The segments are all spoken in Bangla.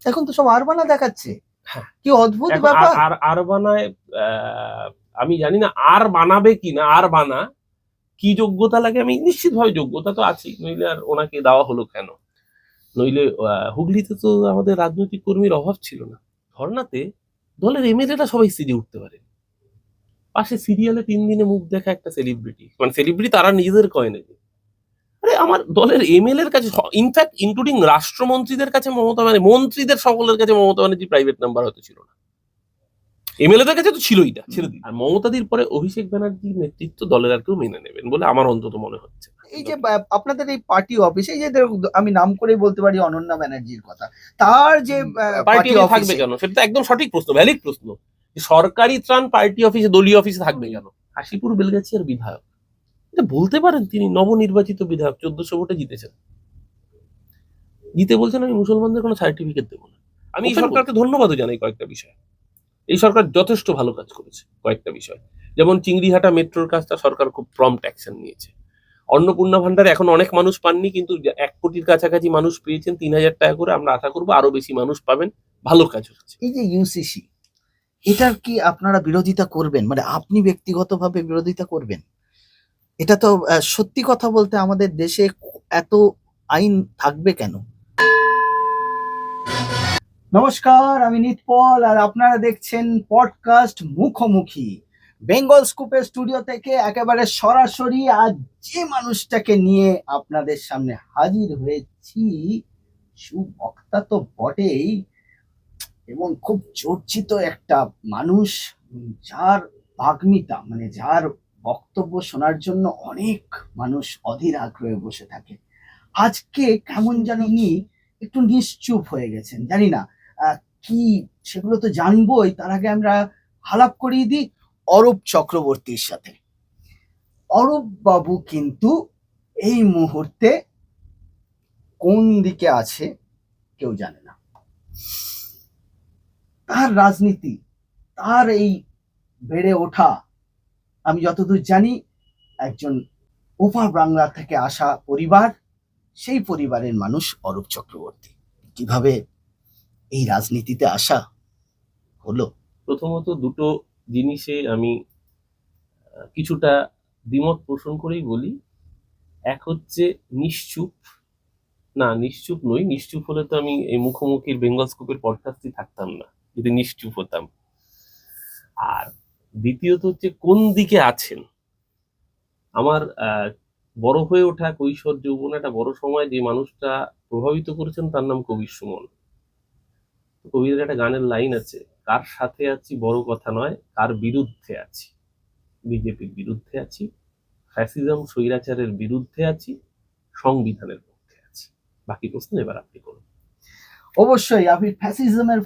এখন তো সব আরবানা দেখাচ্ছে। হ্যাঁ, কি অদ্ভুত এখন ব্যাপার। আর বানায়। আমি জানি না আর বানাবে কিনা, আর বানা কি যোগ্যতা লাগে, আমি নিশ্চিতভাবে যোগ্যতা তো আছেই, নইলে আর ওনাকে দেওয়া হলো কেন? নইলে হুগলিতে তো আমাদের রাজনৈতিক কর্মীর অভাব ছিল না। ধর্নাতে দলের এমএলএরা সবাই সিজে উঠতে পারে, পাশে সিরিয়ালে 3 দিনে মুখ দেখা একটা সেলিব্রিটি, মানে সেলিব্রিটি তারা নিজেদের কয় নাকি। আরে আমার দলের এমএলএ এর কাছে, ইনফ্যাক্ট ইনক্লুডিং রাষ্ট্রমন্ত্রীদের কাছে মমতা ব্যানার্জি, মন্ত্রীদের সকলের কাছে মমতা ব্যানার্জি প্রাইভেট নাম্বার হয়তো ছিল না, এমএলএদের কাছে তো ছিলই না, ছেড়ে দিন। আর মমতাদির পরে অভিষেক ব্যানার্জির নেতৃত্ব দলের আর কেউ মেনে নেবেন বলে আমার অন্তত মনে হচ্ছে না। এই যে আপনাদের এই পার্টি অফিস, এই যে আমি নাম করেই বলতে পারি অনন্যা ব্যানার্জির কথা, তার যে পার্টি পার্টি অফিসে থাকবে অফিসে কেন, সেটা তো একদম সঠিক প্রশ্ন, ভ্যালিড প্রশ্ন। সরকারি ত্রাণ পার্টি অফিসে, দলীয় অফিসে থাকবে কেন? কাশীপুর বেলগাছিয়ার বিধায়ক, এটা বলতে পারেন তিনি নবনির্বাচিত বিধায়ক, 1400 ভোটে জিতেছেন, জিতে বলছেন আমি মুসলমানদের কোনো সার্টিফিকেট দেবো না। আমি এই সরকারকে ধন্যবাদও জানাই কয়েকটা বিষয়। এই সরকার যথেষ্ট ভালো কাজ করেছে কয়েকটা বিষয়, যেমন চিংড়িহাটা মেট্রোর কাজটা সরকার খুব প্রম্পট অ্যাকশন নিয়েছে। অন্নপূর্ণা ভান্ডারে এখন অনেক মানুষ পাননি, কিন্তু 1 কোটির কাছাকাছি মানুষ পেয়েছেন 3000 টাকা করে, আমরা আশা করবো আরো বেশি মানুষ পাবেন। ভালো কাজ হচ্ছে। এই যে ইউসিসি, এটার কি আপনারা বিরোধিতা করবেন? মানে আপনি ব্যক্তিগতভাবে বিরোধিতা করবেন? এটা তো সত্যি কথা বলতে আমাদের দেশে এত আইন থাকবে কেন? নমস্কার, আমি নিতপল আর আপনারা দেখছেন পডকাস্ট মুখোমুখি। বেঙ্গল স্কুপের স্টুডিও থেকে একেবারে সরাসরি আজ যে মানুষটাকে নিয়ে আপনাদের সামনে হাজির হয়েছি, সুবক্তা তো বটেই এবং খুব চর্চিত একটা মানুষ, যার বাগ্মিতা, মানে যার বক্তব্য শোনার জন্য অনেক মানুষ অধীর আগ্রহে বসে থাকে। আজকে কেমন জানি একটু নিশ্চুপ হয়ে গেছেন, জানি না কি, সেগুলো তো জানবোই। তার আগে আমরা আলাপ করিয়ে দিই অরূপ চক্রবর্তীর সাথে। অরূপ বাবু কিন্তু এই মুহূর্তে কোন দিকে আছে কেউ জানে না। তার রাজনীতি, তার এই বেড়ে ওঠা, আমি যতদূর জানি একজন ওপার বাংলা থেকে আসা পরিবার, সেই পরিবারের মানুষ অরূপ চক্রবর্তী। কিভাবে এই রাজনীতিতে আসা হলো? প্রথমত দুটো জিনিসে আমি কিছুটা দ্বিমত পোষণ করেই বলি। এক হচ্ছে নিশ্চুপ, না নিশ্চুপ নই, নিশ্চুপ হলে তো আমি এই মুখোমুখির বেঙ্গল স্কুপের পডকাস্টই থাকতাম না, যদি নিশ্চুপ হতাম। আর দ্বিতীয়ত হচ্ছে কোন দিকে আছেন। আমার বড় হয়ে ওঠা কৈশোর যৌবন একটা বড় সময় যে মানুষটা প্রভাবিত করেছেন তার নাম কবির সুমন। কবিদের একটা গানের লাইন আছে, কার সাথে আছি বড় কথা নয়, কার বিরুদ্ধে আছি। বিজেপির বিরুদ্ধে আছি, ফ্যাসিজম স্বৈরাচারের বিরুদ্ধে আছি, সংবিধানের পক্ষে আছি। বাকি প্রশ্ন এবার আপনি করুন। অবশ্যই আপনি ফ্যাসিজমের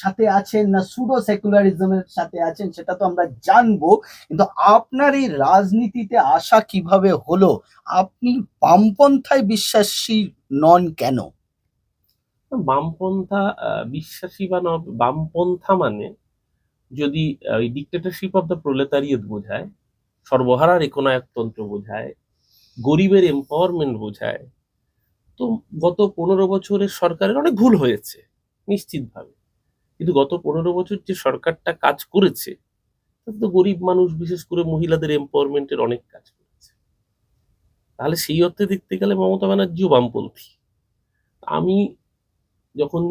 সাথে আছেন না সুডো সেকুলারিজমের সাথে আছেন সেটা তো আমরা জানবো, কিন্তু আপনার এই রাজনীতিতে আসা কিভাবে হলো? আপনি বামপন্থায় বিশ্বাসী নন কেন? বামপন্থা বিশ্বাসী বা বামপন্থা মানে যদি ওই ডিক্টেটরশিপ অফ দ্য প্রোলেতারিয়েট বোঝায়, সর্বহারার একনায়কতন্ত্র বোঝায়, গরিবের এম্পাওয়ারমেন্ট বোঝায়, তো গত 15 বছরের সরকারের অনেক ভুল হয়েছে নিশ্চিতভাবে, কিন্তু গত 15 বছর যে সরকারটা কাজ করেছে তাতে তো গরিব মানুষ বিশেষ করে মহিলাদের এম্পাওয়ারমেন্টের অনেক কাজ করেছে। তাহলে সেই অর্থে দেখতে গেলে মমতা ব্যানার্জিও বামপন্থী। আমি যখন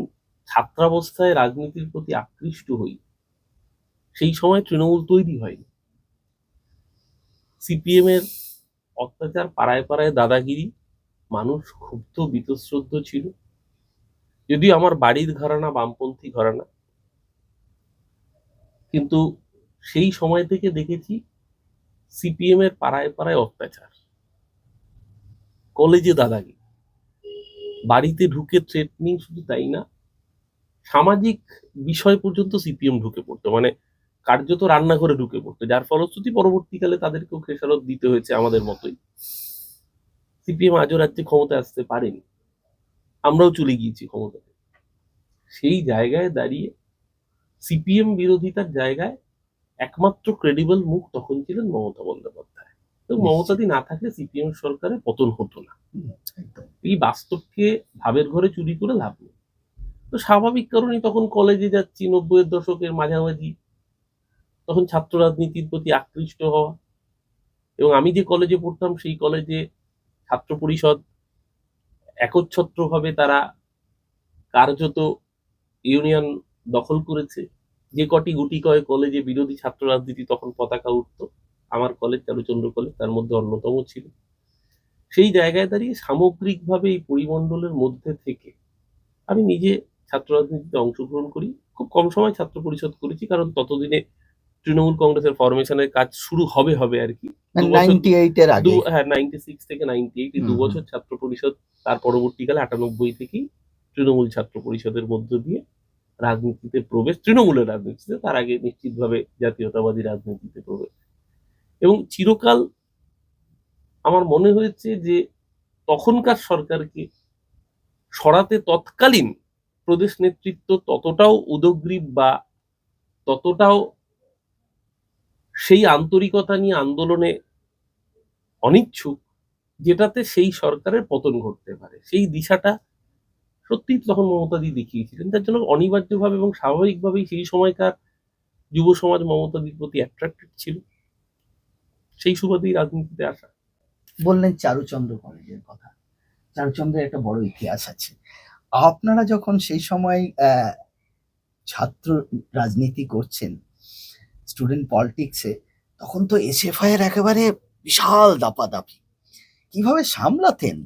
ছাত্রাবস্থায় রাজনীতির প্রতি আকৃষ্ট হই, সেই সময় তৃণমূল তৈরি হয়নি। সিপিএম এর অত্যাচার, পাড়ায় পাড়ায় দাদাগিরি, মানুষ ক্ষুব্ধ বীতশ্রদ্ধ ছিল। যদিও আমার বাড়ির ঘরানা বামপন্থী ঘরানা, কিন্তু সেই সময় থেকে দেখেছি সিপিএম এর পাড়ায় পাড়ায় অত্যাচার, কলেজে দাদাগিরি, বাড়িতে ঢুকে থ্রেটনিং, শুধু তাই না, সামাজিক বিষয় পর্যন্ত সিপিএম ঢুকে পড়তো, মানে কার্যত রান্নাঘরে ঢুকে পড়তো, যার ফলশ্রুতি পরবর্তীকালে তাদেরকেও খেসারত দিতে হয়েছে আমাদের মতোই। সিপিএম আজও রাজ্যে ক্ষমতায় আসতে পারেনি, আমরাও চলে গিয়েছি ক্ষমতায়। সেই জায়গায় দাঁড়িয়ে সিপিএম বিরোধিতার জায়গায় একমাত্র ক্রেডিবল মুখ তখন ছিলেন মমতা বন্দ্যোপাধ্যায়। তো মমতাদি না থাকলে সিপিএম সরকারের পতন হতো না। এই বাস্তবকে ভাবের ঘরে চুরি করে লাভ নেই। তো স্বাভাবিক কারণেই তখন কলেজে যাচ্ছি 90-এর দশকের মাঝামাঝি, তখন ছাত্র রাজনীতির প্রতি আকৃষ্ট হওয়া। এবং আমি যে কলেজে পড়তাম সেই কলেজে ছাত্র পরিষদ একচ্ছত্রভাবে তারা কার্যত ইউনিয়ন দখল করেছে। যে কটি গুটি কয় কলেজে বিরোধী ছাত্র রাজনীতি তখন পতাকা উঠতো, আমার কলেজ চারুচন্দ্র কলেজ তার মধ্যে অন্যতম ছিল। সেই জায়গায় দাঁড়িয়ে সামগ্রিকভাবে এই পরিমণ্ডলের মধ্যে থেকে আমি নিজে ছাত্র রাজনীতিতে অংশগ্রহণ করি। খুব কম সময় ছাত্র পরিষদ করেছি, কারণ ততদিনে তৃণমূল কংগ্রেসের ফরমেশনের কাজ শুরু হবে আর কি। 98 এর আগে। হ্যাঁ, 96 থেকে 98 এই 2 হুম, বছর ছাত্র পরিষদ, তার পরবর্তীকালে 98 থেকেই তৃণমূল ছাত্র পরিষদের মধ্য দিয়ে রাজনীতিতে প্রবেশ, তৃণমূলের রাজনীতিতে, তার আগে নিশ্চিতভাবে জাতীয়তাবাদী রাজনীতিতে প্রবেশ। এবং চিরকাল আমার মনে হয়েছে যে তখনকার সরকারকে সরাতে তৎকালীন প্রদেশ নেতৃত্ব ততটাও উদগ্রীব বা ততটাও সেই আন্তরিকতা নিয়ে আন্দোলনে অনিচ্ছুক, যেটাতে সেই সরকারের পতন ঘটতে পারে। সেই দিশাটা সত্যিই তখন মমতাদি দেখিয়েছিলেন। তার জন্য অনিবার্যভাবে এবং স্বাভাবিকভাবেই সেই সময়কার যুব সমাজ মমতাদির প্রতি অ্যাট্রাক্টেড ছিল। সেই সুবাদেই রাজনীতিতে আসা। বললেন চারুচন্দ্র কলেজের কথা। চারুচন্দ্রের একটা বড় ইতিহাস আছে। আপনারা যখন সেই সময় ছাত্র রাজনীতি করছেন, স্টুডেন্ট পলিটিক্সে, তখন তো এসএফআই এর একেবারে বিশাল দাপাদাপি, কিভাবে সামলাতেন?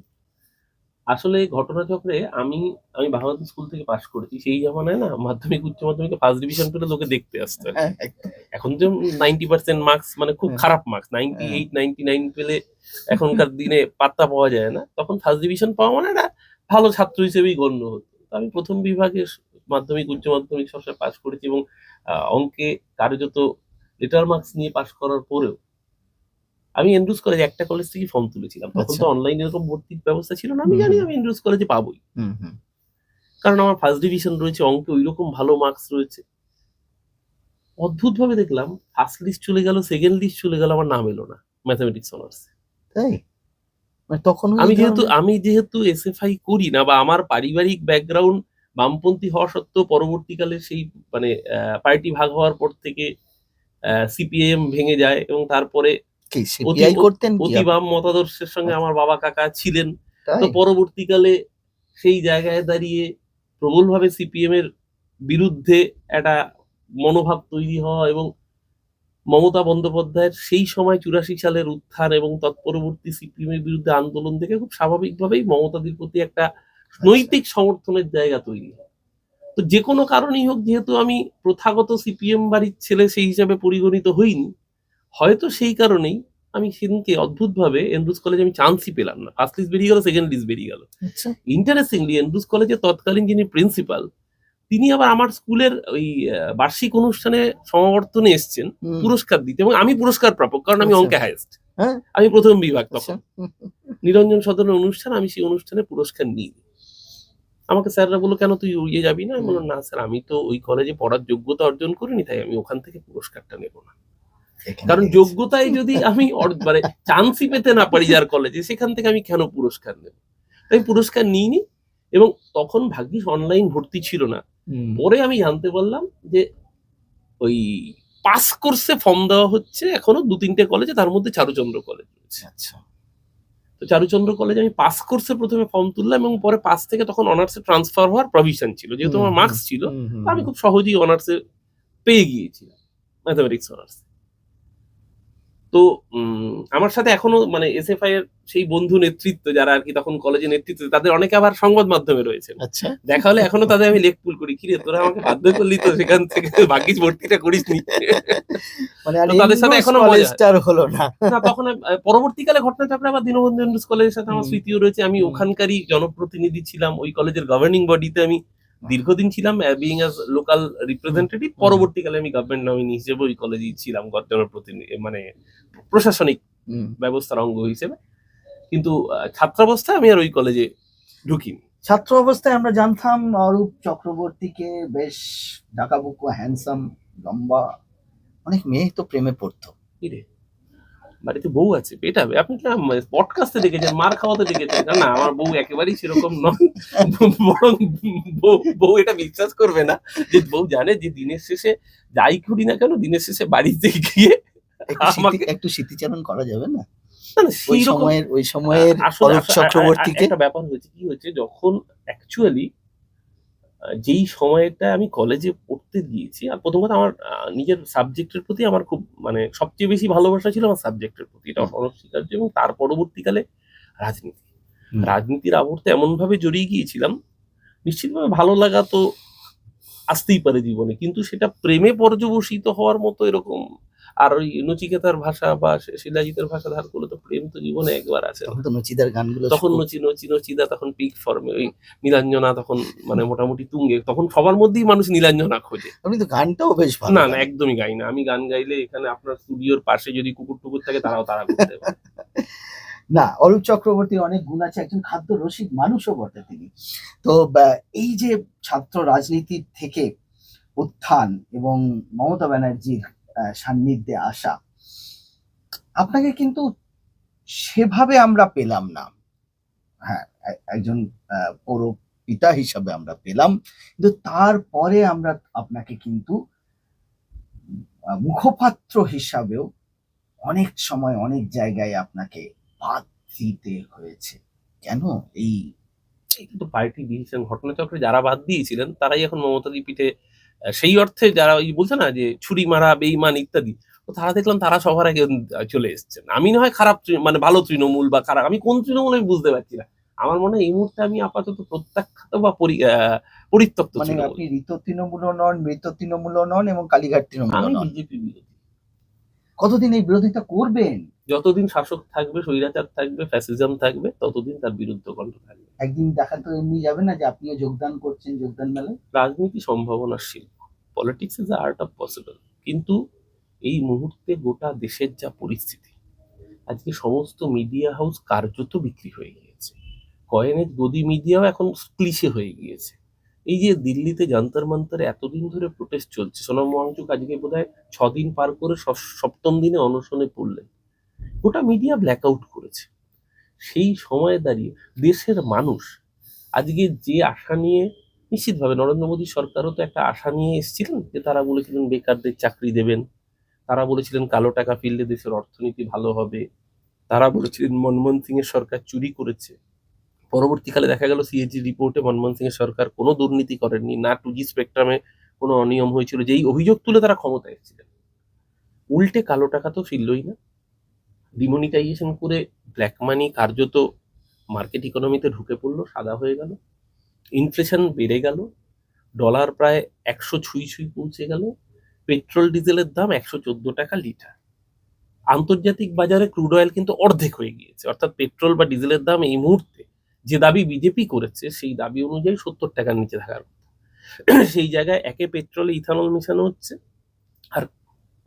আসলে ঘটনাচক্রে আমি আমি বাংলাদেশ স্কুল থেকে পাশ করেছি। সেই জামানায় না মাধ্যমিক উচ্চ মাধ্যমিকে ফার্স্ট ডিভিশন পেলে লোকে দেখতে আসতো আর কি। হ্যাঁ, একদম। এখন যে 90% মার্কস মানে খুব হ্যাঁ। খারাপ মার্কস, 98 99 পেলে এখনকার দিনে পাত্তা পাওয়া যায় না। তখন ফার্স্ট ডিভিশন পাওয়া মানে একটা ভালো ছাত্র হিসেবেই গণ্য হতো। তো আমি প্রথম বিভাগে মাধ্যমিক উচ্চ মাধ্যমিক সবসময় পাশ করেছি এবং অঙ্কে কার্যত লেটার মার্কস নিয়ে পাশ করার পরেও আমি এন্ড্রুজ কলেজ, একটা কলেজ থেকে ফর্ম তুলেছিলাম। তখন আচ্ছা। তো অনলাইন এরকম ভর্তির ব্যবস্থা ছিল না। আমি জানি আমি এন্ড্রুজ কলেজে পাবোই, হুম, হুম। কারণ আমার ফার্স্ট ডিভিশন রয়েছে, অঙ্কে ওইরকম ভালো মার্কস রয়েছে। অদ্ভুতভাবে দেখলাম ফার্স্ট লিস্ট চলে গেল, সেকেন্ড লিস্ট চলে গেল, আমার নাম এলো না ম্যাথমেটিক্স অনার্স। তাই? মানে তখনও এই আমি ধরনের যেহেতু এসএফআই করি না বা আমার পারিবারিক ব্যাকগ্রাউন্ড বামপন্থী হওয়া সত্ত্বেও পরবর্তীকালে সেই মানে পার্টি ভাগ হওয়ার পর থেকে সিপিএম ভেঙে যায় এবং তারপরে কি অতি সিপিআই করতেন কি অতি আপনি? বাম মতাদর্শের সঙ্গে আচ্ছা, আমার বাবা কাকা ছিলেন। তো তাই? পরবর্তীকালে সেই জায়গায় দাঁড়িয়ে প্রবলভাবে সিপিএম এর বিরুদ্ধে একটা মনোভাব তৈরি হওয়া এবং মমতা বন্দ্যোপাধ্যায়ের সেই সময় 84 সালের উত্থান এবং তৎপরবর্তী সিপিএম এর বিরুদ্ধে আন্দোলন থেকে খুব স্বাভাবিকভাবেই মমতাদির প্রতি একটা আচ্ছা। নৈতিক সমর্থনের জায়গা তৈরি হয়। তো যে কোনো কারণেই হোক, যেহেতু আমি প্রথাগত সিপিএম বাড়ির ছেলে সেই হিসাবে পরিগণিত হইনি, হয়তো সেই কারণেই আমি সেদিনকে অদ্ভুতভাবে এন্ড্রুজ কলেজে আমি চান্সই পেলাম না। ফার্স্ট লিস্ট বেরিয়ে গেল, সেকেন্ড লিস্ট বেরিয়ে গেল। আচ্ছা। ইন্টারেস্টিংলি এন্ড্রুজ কলেজের তৎকালীন যিনি প্রিন্সিপাল, তিনি আবার আমার স্কুলের ওই বার্ষিক অনুষ্ঠানে সমাবর্তনে এসছেন হুম। পুরস্কার দিতে, এবং আমি পুরস্কার প্রাপক, কারণ আমি আচ্ছা। অঙ্কে হাইয়েস্ট। হ্যাঁ, আমি প্রথম বিভাগ আচ্ছা। তখন। নিরঞ্জন সদনের অনুষ্ঠান, আমি সেই অনুষ্ঠানে পুরস্কার নিই। আমাকে স্যাররা বললো, কেন তুই ইয়ে যাবি না? আমি বললাম, না স্যার, আমি তো ওই কলেজে পড়ার যোগ্যতা অর্জন করিনি, তাই আমি ওখান থেকে পুরস্কারটা নেব না। এখানে কারণ লেগেছে। যোগ্যতায় যদি আমি মানে চান্সই পেতে না পারি যার কলেজে, সেখান থেকে আমি কেন পুরস্কার নেব? তাই পুরস্কার নিইনি। এবং তখন ভাগ্যিস অনলাইন ভর্তি ছিল না। হুম। পরে আমি জানতে পারলাম যে ওই পাস কোর্সে ফর্ম দেওয়া হচ্ছে এখনো 2-3টে কলেজে, তার মধ্যে চারুচন্দ্র কলেজ রয়েছে। আচ্ছা। তো চারুচন্দ্র কলেজে আমি পাস কোর্সে প্রথমে ফর্ম তুললাম এবং পরে পাস থেকে তখন অনার্সে ট্রান্সফার হওয়ার প্রভিশন ছিল, যেহেতু আমার মার্কস ছিল। তো আমি খুব সহজেই অনার্সে পেয়ে গিয়েছিলাম, ম্যাথমেটিক্স অনার্স। তো আমার সাথে এখনো মানে এসএফআই এর সেই বন্ধু নেতৃত্ব যারা আর কি তখন কলেজে নেতৃত্ব, তাদের অনেকে আবার সংবাদ মাধ্যমে রয়েছেন। আচ্ছা। দেখা হলে এখনো তাদের আমি লেকপুল করি, কিরে তোরা আমাকে বাধ্য করলি তো সেখান থেকে ভাগ্যিস ভর্তিটা করিসনি। মানে আর তো তাদের সাথে এন্ড্রুজ এখনো মজা হয়। কলেজটার হলো না। না, তখন পরবর্তীকালে ঘটনাচক্রে আবার দীনবন্ধু এন্ড্রুজ কলেজের সাথে আমার হুম। স্মৃতিও রয়েছে। আমি হুম। ওখানকারই জনপ্রতিনিধি ছিলাম, ওই কলেজের গভর্নিং বডিতে আমি দীর্ঘদিন ছিলাম, বিইং অ্যাজ লোকাল রিপ্রেজেন্টেটিভ। পরবর্তীকালে আমি গভর্নমেন্ট নমিনি হিসেবে ওই কলেজেই ছিলাম, জনপ্রতিনিধি মানে প্রশাসনিক হুম। ব্যবস্থার অঙ্গ হিসেবে। কিন্তু ছাত্রাবস্থায় আমি আর ওই কলেজে ঢুকিনি। ছাত্র অবস্থায় আমরা জানতাম অরূপ চক্রবর্তীকে, বেশ ডাকাবুকো, হ্যান্ডসাম, লম্বা, অনেক মেয়ে তো প্রেমে পড়তো। কিরে, বাড়িতে বউ আছে, পেটাবে। আপনি কি পডকাস্টে দেখেছেন, মার খাওয়াতে দেখেছেন? না না, আমার বউ একেবারেই সেরকম নয়। বরং বউ এটা বিশ্বাস করবে না যে বউ জানে যে দিনের শেষে যাই করি না কেন, দিনের শেষে বাড়িতে গিয়ে আমাকে একটু স্মৃতিচারণ করা যাবে না না না সেইরকম। ওই সময়ের আসলে অরূপ চক্রবর্তীকে? একটা ব্যাপার হয়েছে, কি হয়েছে, যখন অ্যাকচুয়ালি যেই সময়টা আমি কলেজে পড়তে গিয়েছি, আর প্রথম কথা আমার নিজের সাবজেক্টের প্রতি আমার খুব মানে সবচেয়ে বেশি ভালোবাসা ছিল আমার সাবজেক্টের প্রতি, এটা অনস্বীকার্য। এবং তার পরবর্তীকালে রাজনীতি, রাজনীতির আবর্তে এমন ভাবে জড়িয়ে গিয়েছিলাম, নিশ্চিতভাবে ভালো লাগা তো আসতেই পারে জীবনে, কিন্তু সেটা প্রেমে পর্যবসিত হওয়ার মতো এরকম। আর ওই নচিকেতার ভাষা বা শিলাজিতের ভাষা ধার করলে তো প্রেম তো জীবনে একবার আছে না। তখন তো নচিদার গানগুলো তখন নচিদা তখন পিক ফর্মে, ওই নীলাঞ্জনা তখন মানে মোটামুটি তুঙ্গে, তখন সবার মধ্যেই মানুষ নীলাঞ্জনা খোঁজে। আপনি তো গানটাও বেশ ভালো না না, গান। একদমই গাই না আমি। গান গাইলে এখানে আপনার স্টুডিওর পাশে যদি কুকুর টুকুর থাকে তারাও তারা করতে পারে। না, অরূপ চক্রবর্তীর অনেক গুণ আছে, একজন খাদ্য রসিক মানুষও বটে তিনি। তো এই যে ছাত্র রাজনীতি থেকে উত্থান এবং মমতা ব্যানার্জির সান্নিধ্যে আসা, আপনাকে কিন্তু সেভাবে আমরা পেলাম না। হ্যাঁ, একজন পৌর পিতা হিসাবে আমরা পেলাম, কিন্তু তারপরে আমরা আপনাকে কিন্তু মুখপাত্র হিসাবেও অনেক সময় অনেক জায়গায় আপনাকে বাদ দিতে হয়েছে। কেন? এই কিন্তু পার্টি ডিসিশন, ঘটনাচক্রে যারা বাদ দিয়েছিলেন তারাই এখন মমতাদি পিঠে সেই অর্থে যারা ওই বলছে না যে ছুরি মারা, বেইমান ইত্যাদি, তো তারা দেখলাম তারা সবার আগে চলে এসেছেন। আমি না হয় খারাপ মানে ভালো তৃণমূল বা খারাপ, আমি কোন তৃণমূল আমি বুঝতে পারছি না। আমার মনে হয় এই মুহূর্তে আমি আপাতত প্রত্যাখ্যাত বা পরিত্যক্ত মানে তৃণমূল। আপনি ঋত তৃণমূলও নন, মৃত তৃণমূলও নন এবং কালীঘাট তৃণমূলও আমি নন। বিজেপি বিরোধী। কতদিন এই বিরোধিতা করবেন? যতদিন শাসক থাকবে, স্বৈরাচার থাকবে, ফ্যাসিজম থাকবে, ততদিন তার বিরুদ্ধে কণ্ঠ থাকবে। একদিন দেখা তো এমনি যাবে না যে আপনিও যোগদান করছেন যোগদান মেলায়? রাজনীতি সম্ভাবনার শিল্প, politics is the art of possible. কিন্তু এই মুহূর্তে গোটা দেশের যা পরিস্থিতি, আজকে সমস্ত মিডিয়া হাউস কার্যত বিক্রি হয়ে গিয়েছে। কয়েনের গদি মিডিয়াও এখন ক্লিশে হয়ে গিয়েছে। এই যে দিল্লিতে যন্তর মন্তরে এতদিন ধরে প্রোটেস্ট চলছে, সোনম ওয়াংচুক আজকে বোধহয় 6 দিন পার করে সপ্তম দিনে অনশনে পড়লেন, গোটা মিডিয়া ব্ল্যাক আউট করেছে। সেই সময়ে দাঁড়িয়ে দেশের মানুষ আজকে যে আশা নিয়ে, নিশ্চিতভাবে নরেন্দ্র মোদী সরকারও তো একটা আশা নিয়ে এসেছিলেন, যে তারা বলেছিলেন বেকারদের চাকরি দেবেন, তারা বলেছিলেন কালো টাকা ফিরলে দেশের অর্থনীতি ভালো হবে, তারা বলেছিলেন মনমোহন সিং এর সরকার চুরি করেছে। পরবর্তীকালে দেখা গেল সিএজি রিপোর্টে মনমোহন সিং এর সরকার কোনো দুর্নীতি করেননি, না 2G স্পেকট্রামে কোনো অনিয়ম হয়েছিল, যেই অভিযোগ তুলে তারা ক্ষমতায় এসেছিলেন। উল্টে কালো টাকা তো ফিরলই না, ডিমনিটাইজেশন করে ব্ল্যাক মানি কার্যত মার্কেট ইকোনমিতে ঢুকে পড়লো, সাদা হয়ে গেল, ইনফ্লেশন বেড়ে গেল, ডলার প্রায় 100 ছুঁই পৌঁছে গেল, পেট্রোল ডিজেলের দাম 114 টাকা লিটার। আন্তর্জাতিক বাজারে ক্রুড অয়েল কিন্তু অর্ধেক হয়ে গিয়েছে, অর্থাৎ পেট্রোল বা ডিজেলের দাম এই মুহূর্তে যে দাবি বিজেপি করেছে সেই দাবি অনুযায়ী 70 টাকার নিচে থাকার কথা। সেই জায়গায় একে পেট্রোলে ইথানল মেশানো হচ্ছে, আর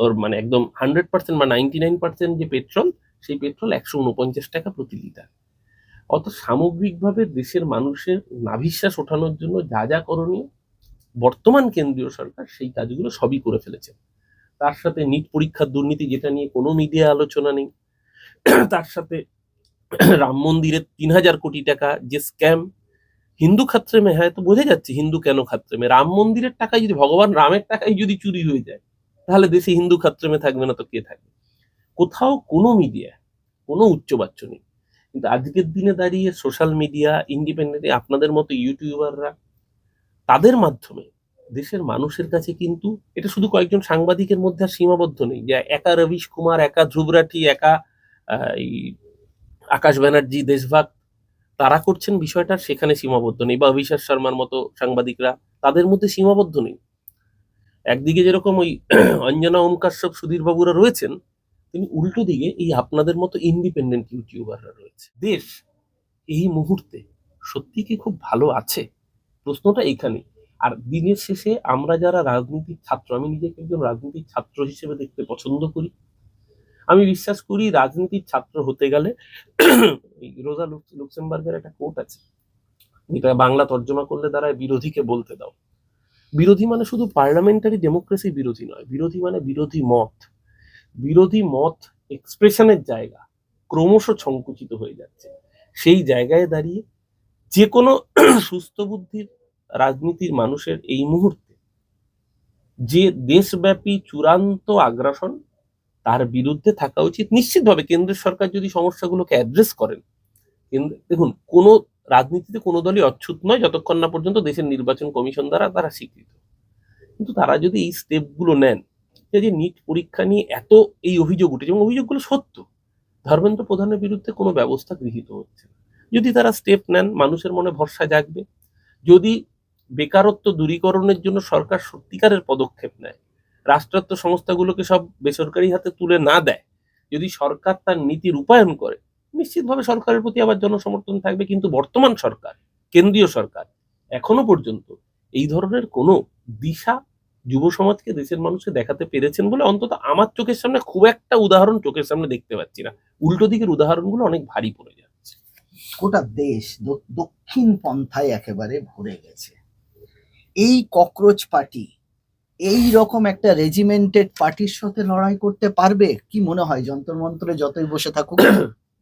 ওর মানে একদম 100% বা 99% যে পেট্রোল, সেই পেট্রোল 149 টাকা প্রতি লিটার। অত সামগ্রিকভাবে দেশের মানুষের নাভিশ্বাস ওঠানোর জন্য যা যা করণীয় বর্তমান কেন্দ্রীয় সরকার সেই কাজগুলো সবই করে ফেলেছে। তার সাথে নিট পরীক্ষার দুর্নীতি, যেটা নিয়ে কোনো মিডিয়া আলোচনা নেই, তার সাথে রাম মন্দিরের 3,000 কোটি টাকা যে স্ক্যাম, হিন্দু খাত্রে মে, হ্যাঁ তো বোঝা যাচ্ছে হিন্দু কেন খাত্রে মে। রাম মন্দিরের টাকায় যদি, ভগবান রামের টাকায় যদি চুরি হয়ে যায়, তাহলে দেশে হিন্দু খাত্রে মে থাকবে না তো কে থাকবে? কোথাও কোনো মিডিয়া, কোনো উচ্চবাচ্য নেই। কিন্তু আজকের দিনে দাঁড়িয়ে সোশ্যাল মিডিয়া, ইন্ডিপেন্ডেন্ট আপনাদের মতো ইউটিউবাররা, তাদের মাধ্যমে দেশের মানুষের কাছে কিন্তু এটা শুধু কয়েকজন সাংবাদিকের মধ্যে আর সীমাবদ্ধ নেই, যে একা রবিশ কুমার, একা ধ্রুব রাঠি, একা এই আকাশ ব্যানার্জি দেশভাগ তারা করছেন বিষয়টা, সেখানে সীমাবদ্ধ নেই, বা অভিষেক শর্মার মতো সাংবাদিকরা তাদের মধ্যে সীমাবদ্ধ নেই। একদিকে যেরকম ওই অঞ্জনা ওম কাশ্যপ, সুধীর বাবুরা রয়েছেন, তিনি উল্টো দিকে এই আপনাদের মতো ইন্ডিপেন্ডেন্ট ইউটিউবাররা রয়েছে। দেশ এই মুহূর্তে সত্যি কি খুব ভালো আছে? প্রশ্নটা এখানে। আর দিনের শেষে আমরা যারা রাজনীতির ছাত্র, আমি নিজেকে একজন রাজনীতির ছাত্র হিসেবে দেখতে পছন্দ করি। আমি বিশ্বাস করি রাজনীতির ছাত্র হতে গেলে রোজা লুক্সেমবার্গের একটা কোট আছে, যেটা বাংলা তর্জমা করলে দাঁড়ায় বিরোধীকে বলতে দাও। বিরোধী মানে শুধু পার্লামেন্টারি ডেমোক্রেসি বিরোধী নয়, বিরোধী মানে বিরোধী মত। বিরোধী মত এক্সপ্রেশনের জায়গা ক্রমশ সংকুচিত হয়ে যাচ্ছে। সেই জায়গায় দাঁড়িয়ে যে কোনো সুস্থ বুদ্ধির রাজনীতির মানুষের এই মুহূর্তে যে দেশব্যাপী চূড়ান্ত আগ্রাসন, তার বিরুদ্ধে থাকা উচিত। নিশ্চিতভাবে কেন্দ্রের সরকার যদি সমস্যাগুলোকে অ্যাড্রেস করেন, দেখুন কোনো রাজনীতিতে কোনো দলই অচ্ছুত নয় যতক্ষণ না পর্যন্ত দেশের নির্বাচন কমিশন দ্বারা তারা স্বীকৃত। কিন্তু তারা যদি এই স্টেপগুলো নেন, যে নিট পরীক্ষা নিয়ে এত এই অভিযোগ উঠেছে এবং অভিযোগগুলো সত্য, ধর্মেন্দ্র প্রধানের বিরুদ্ধে কোনো ব্যবস্থা গৃহীত হচ্ছে না। যদি তারা স্টেপ নেন, মানুষের মনে ভরসা জাগবে। যদি বেকারত্ব দূরীকরণের জন্য সরকার সত্যিকারের পদক্ষেপ নেয়, রাষ্ট্রায়ত্ত সংস্থাগুলোকে সব বেসরকারি হাতে তুলে না দেয়, যদি সরকার তার নীতি রূপায়ণ করে, নিশ্চিতভাবে সরকারের প্রতি আবার জনসমর্থন থাকবে। কিন্তু বর্তমান সরকার, কেন্দ্রীয় সরকার এখনো পর্যন্ত এই ধরনের কোনো দিশা যুব সমাজকে, দেশের মানুষকে দেখাতে পেরেছেন বলে অন্তত আমার চোখের সামনে খুব একটা উদাহরণ চোখের সামনে দেখতে পাচ্ছি না। উল্টো দিকের উদাহরণগুলো অনেক ভারী পড়ে যাচ্ছে। গোটা দেশ দক্ষিণ পন্থায় একেবারে ভরে গেছে। এই ককরোচ পার্টি এই রকম একটা রেজিমেন্টেড পার্টির সাথে লড়াই করতে পারবে? কি মনে হয় যন্তর মন্ত্রে যতই বসে থাকুক?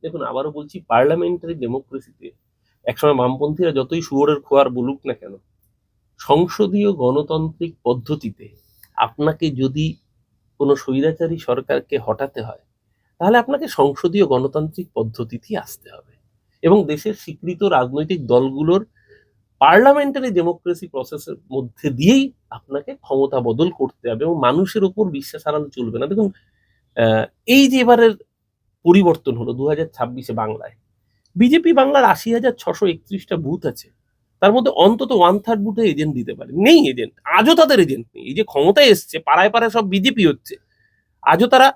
দেখুন, আবারও বলছি, পার্লামেন্টারি ডেমোক্রেসিতে একসময় বামপন্থীরা যতই শুয়োরের খোয়ার বলুক না কেন, সংসদীয় গণতান্ত্রিক পদ্ধতিতে আপনাকে যদি কোনো স্বৈরাচারী সরকারকে হটাতে হয়, তাহলে আপনাকে সংসদীয় গণতান্ত্রিক পদ্ধতিতেই আসতে হবে এবং দেশের স্বীকৃত রাজনৈতিক দলগুলোর পার্লামেন্টারি ডেমোক্রেসি প্রসেসের মধ্যে দিয়েই আপনাকে ক্ষমতা বদল করতে হবে এবং মানুষের উপর বিশ্বাস হারানো চলবে না। দেখুন, এই যে এবারের পরিবর্তন হলো 2026-এ বাংলায়, বিজেপি বাংলার 80,631টা বুথ আছে, তার মধ্যে অন্তত 1/3 বুথে এজেন্ট দিতে পারে। নেই এজেন্ট, আজও তাদের এজেন্ট নেই। এই যে ক্ষমতায় এসছে, পাড়ায় পাড়ায় সব বিজেপি হচ্ছে, আজও তারা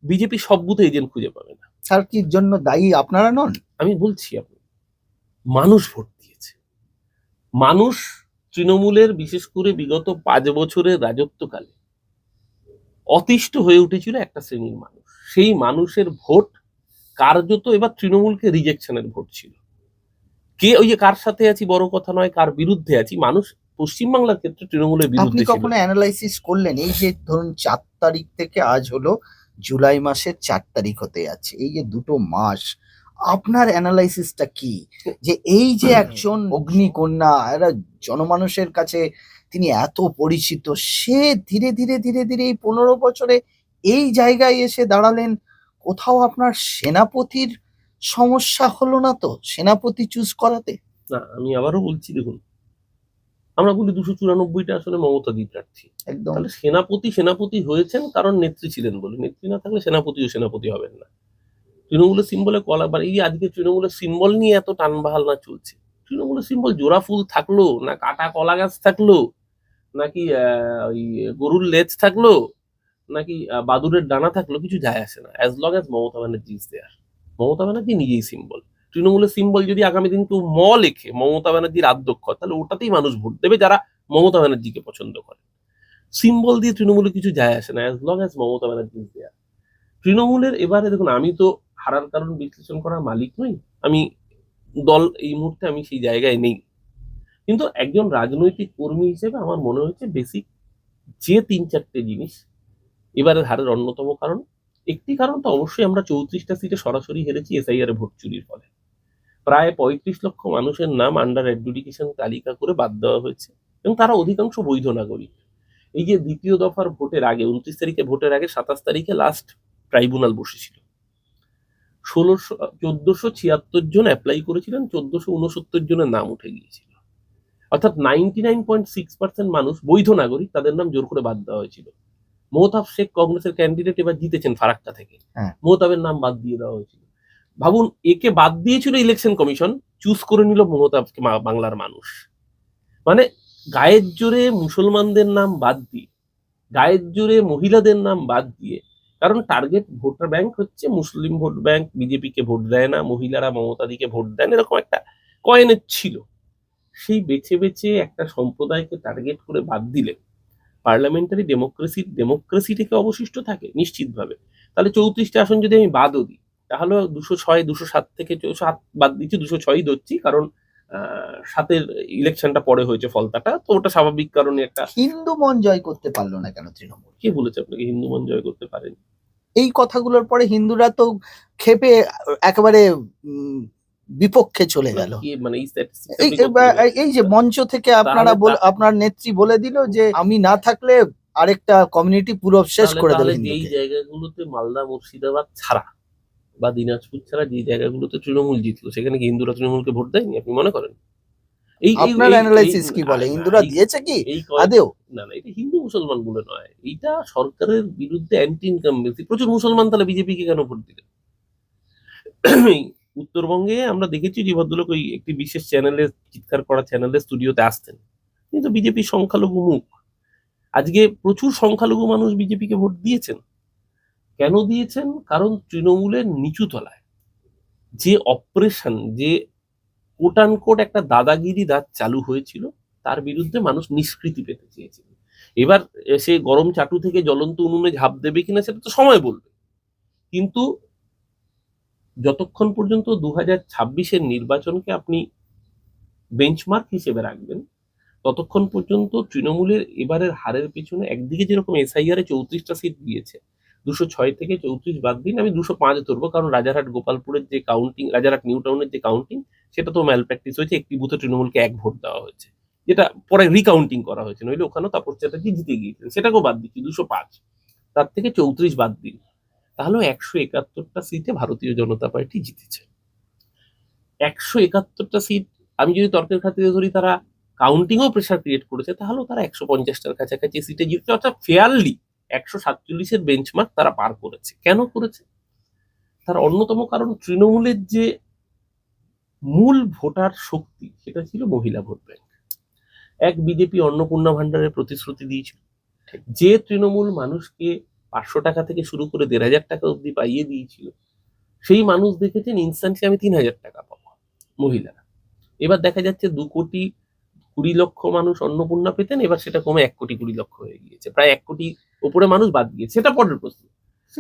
বিজেপি সব বুথে এজেন্ট খুঁজে পাবে না। স্যার, কি জন্য দায়ী আপনারা নন? আমি বলছি, আপনি মানুষ ভোট দিয়েছে। মানুষ তৃণমূলের, বিশেষ করে বিগত 5 বছরের রাজত্বকালে অতিষ্ঠ হয়ে উঠেছিল একটা শ্রেণীর মানুষ। সেই মানুষের ভোট কার্যত এবার তৃণমূলকে রিজেকশনের ভোট ছিল। কে ওই যে কার সাথে আছি বড় কথা নয়, কার বিরুদ্ধে আছি, মানুষ পশ্চিমবাংলার ক্ষেত্রে তৃণমূলের আপনি বিরুদ্ধে ছিল। কখনো অ্যানালাইসিস করলেন এই যে ধরুন 4 তারিখ থেকে আজ হলো জুলাই মাসের 4 তারিখ হতে যাচ্ছে, এই যে 2 মাস, আপনার অ্যানালাইসিসটা কি? যে এই যে একজন অগ্নিকন্যা, এরা জনমানুষের কাছে তিনি এত পরিচিত, সে ধীরে ধীরে ধীরে ধীরে এই 15 বছরে এই জায়গায় এসে দাঁড়ালেন। কোথাও আপনার সেনাপতির সমস্যা হলো না তো সেনাপতি চুজ করাতে? না, আমি আবারও বলছি, দেখুন, আমরা বলি 294টা আসলে মমতাদি প্রার্থী। একদম। তাহলে সেনাপতি হয়েছেন কারণ নেত্রী ছিলেন বলে। নেত্রী না থাকলে সেনাপতি হবেন না। তৃণমূলের সিম্বলে কলা, এই যে আজকে তৃণমূলের সিম্বল নিয়ে এত টানবাহাল না চলছে। তৃণমূলের সিম্বল জোড়া ফুল থাকলো না কাটা কলা গাছ থাকলো, নাকি ওই গরুর লেজ থাকলো, নাকি বাদুরের ডানা থাকলো, কিছু যায় আসে না, as long as Mamata Banerjee is there. Mamata Banerjee নিজেই সিম্বল। তৃণমূলের সিম্বল যদি আগামী দিন কেউ ম লেখে, মমতা ব্যানার্জির আদ্যক্ষ, তাহলে ওটাতেই মানুষ ভোট দেবে যারা মমতা ব্যানার্জিকে পছন্দ করে। সিম্বল দিয়ে তৃণমূলে কিছু যায় আসে না, as long as Mamata Banerjee is there. তৃণমূলের এবারে দেখুন, আমি তো হারার কারণ বিশ্লেষণ করার মালিক নই, আমি দল এই মুহূর্তে আমি সেই জায়গায় নেই। কিন্তু একজন রাজনৈতিক কর্মী হিসেবে আমার মনে হচ্ছে বেসিক যে 3-4টে জিনিস এবারের হারের অন্যতম কারণ। একটি কারণ তো অবশ্যই আমরা 34টা সিটে সরাসরি হেরেছি এসআইআর ভোট চুরির ফলে। প্রায় 35 লক্ষ মানুষের নাম আন্ডার অ্যাডজুডিকেশন তালিকা করে বাদ দেওয়া হয়েছে এবং তারা অধিকাংশ বৈধ নাগরিক। এই যে দ্বিতীয় দফার ভোটের আগে, 29 তারিখে ভোটের আগে 27 তারিখে লাস্ট ট্রাইব্যুনাল বসেছিল। 1476 জন অ্যাপ্লাই করেছিলেন, 1469 জনের নাম উঠে গিয়েছিল। অর্থাৎ 99.6% মানুষ বৈধ নাগরিক, তাদের নাম জোর করে বাদ দেওয়া হয়েছিল। মোহতাব শেখ কংগ্রেসের ক্যান্ডিডেট এবার জিতেছেন ফারাক্কা থেকে, মোহতাবের নাম বাদ দিয়ে দেওয়া হয়েছিল। ভাবুন, একে বাদ দিয়েছিল ইলেকশন কমিশন, চুজ করে নিল মোহতাবকে বাংলার মানুষ। মানে গায়ের জোরে মুসলমানদের নাম বাদ দিয়ে, গায়ের জোরে মহিলাদের নাম বাদ দিয়ে, কারণ টার্গেট ভোটার ব্যাংক হচ্ছে মুসলিম ভোট ব্যাংক, বিজেপিকে ভোট দেয় না, মহিলারা মমতাদিকে ভোট দেন, এরকম একটা কয়েনের ছিল। সেই বেছে বেছে একটা সম্প্রদায়কে টার্গেট করে বাদ দিলে পার্লামেন্টারি ডেমোক্রেসি থেকে অবশিষ্ট থাকে নিশ্চিতভাবে। তাহলে 34টা আসন যদি আমি বাদও দিই, তাহলে 206, 207 থেকে 7 বাদ দিচ্ছি, 206ই ধরছি, কারণ 7-এর ইলেকশনটা পরে হয়েছে ফলতাটা, তো ওটা স্বাভাবিক কারণে একটা। হিন্দু মন জয় করতে পারলো না কেন তৃণমূল? কে বলেছে আপনাকে হিন্দু মন জয় করতে পারেনি? এই কথাগুলোর পরে হিন্দুরা তো ক্ষেপে একেবারে বিপক্ষে চলে গেল। মানে এই statistics এই আপনি কোত্থেকে পেলেন? এই যে মঞ্চ থেকে আপনারা তাহলে আপনার নেত্রী বলে দিল যে আমি না থাকলে আরেকটা কমিউনিটি পুরো শেষ করে দেবে যেই হিন্দুকে। জায়গাগুলোতে মালদা মুর্শিদাবাদ ছাড়া বা দিনাজপুর ছাড়া যে জায়গাগুলোতে তৃণমূল জিতলো সেখানে কি হিন্দুরা তৃণমূলকে ভোট দেয়নি আপনি মনে করেন? এই এই আপনার এই অ্যানালাইসিস কি বলে, না, হিন্দুরা দিয়েছে কি এই কয়েক আদেও? না না, এটা হিন্দু মুসলমান বলে নয়, এইটা সরকারের বিরুদ্ধে অ্যান্টি ইনকামবেন্সি। প্রচুর মুসলমান তাহলে বিজেপিকে কেন ভোট দিলেন? উত্তরবঙ্গে আমরা দেখেছি যে ভদ্রলোক ওই একটি বিশেষ চ্যানেলে, চিৎকার করা চ্যানেলে স্টুডিওতে আসতেন, কিন্তু বিজেপি সংখ্যালঘু মুখ। আজকে প্রচুর সংখ্যালঘু মানুষ বিজেপিকে ভোট দিয়েছেন। কেন দিয়েছেন? কারণ তৃণমূলের নিচু তলায় যে অপারেশন, যে কোট আনকোট একটা দাদাগিরি রাজ চালু হয়েছিল, তার বিরুদ্ধে মানুষ নিষ্কৃতি পেতে চেয়েছিল। এবার সে গরম চাটু থেকে জ্বলন্ত উনুনে ঝাঁপ দেবে কিনা সেটা তো সময় বলবে, কিন্তু যতক্ষণ পর্যন্ত 2026-এর নির্বাচনকে আপনি বেঞ্চমার্ক হিসেবে রাখবেন, ততক্ষণ পর্যন্ত তৃণমূলের এবারের হারের পেছনে একদিকে যেরকম এসআইআর এ 34টা সিট দিয়েছে, 206 থেকে 34 বাদ দিন, আমি 205 ধরবো, কারণ রাজারহাট গোপালপুরের যে কাউন্টিং, রাজারহাট নিউ টাউনের যে কাউন্টিং, সেটা তো ম্যাল প্র্যাকটিস হয়েছে, একটি বুথে তৃণমূলকে 1 ভোট দেওয়া হয়েছে, যেটা পরে রিকাউন্টিং করা হয়েছে, নইলে ওখানেও তাপস চ্যাটার্জি জিতে গিয়েছেন, সেটাকেও বাদ দিচ্ছি 205, তার থেকে 34 বাদ দিন, তাহলে 171টা সিটে ভারতীয় জনতা পার্টি জিতেছে। 171টা সিট আমি যদি তর্কের খাতিরে ধরি তারা কাউন্টিংও প্রেশার ক্রিয়েট করেছে, তাহলেও তারা 150টার কাছাকাছি সিটে জিতছে, অর্থাৎ ফেয়ারলি 147-এর বেঞ্চমার্ক তারা পার করেছে। কেন করেছে? তার অন্যতম কারণ তৃণমূলের যে মূল ভোটার শক্তি সেটা ছিল মহিলা ভোট ব্যাংক। এক বিজেপি অন্নপূর্ণা ভান্ডারের প্রতিশ্রুতি দিয়েছিল, যে তৃণমূল মানুষকে 500 টাকা থেকে শুরু করে 1,500 টাকা অব্দি পাইয়ে দিয়েছিল, সেই মানুষ দেখেছেন ইনস্ট্যান্টলি আমি 3,000 টাকা পাবো মহিলারা। এবার দেখা যাচ্ছে 2,20,00,000 মানুষ অন্নপূর্ণা পেতেন, এবার সেটা কমে 1,20,00,000 হয়ে গিয়েছে, প্রায় 1 কোটি উপরে মানুষ বাদ গিয়েছে, সেটা পরের প্রশ্ন।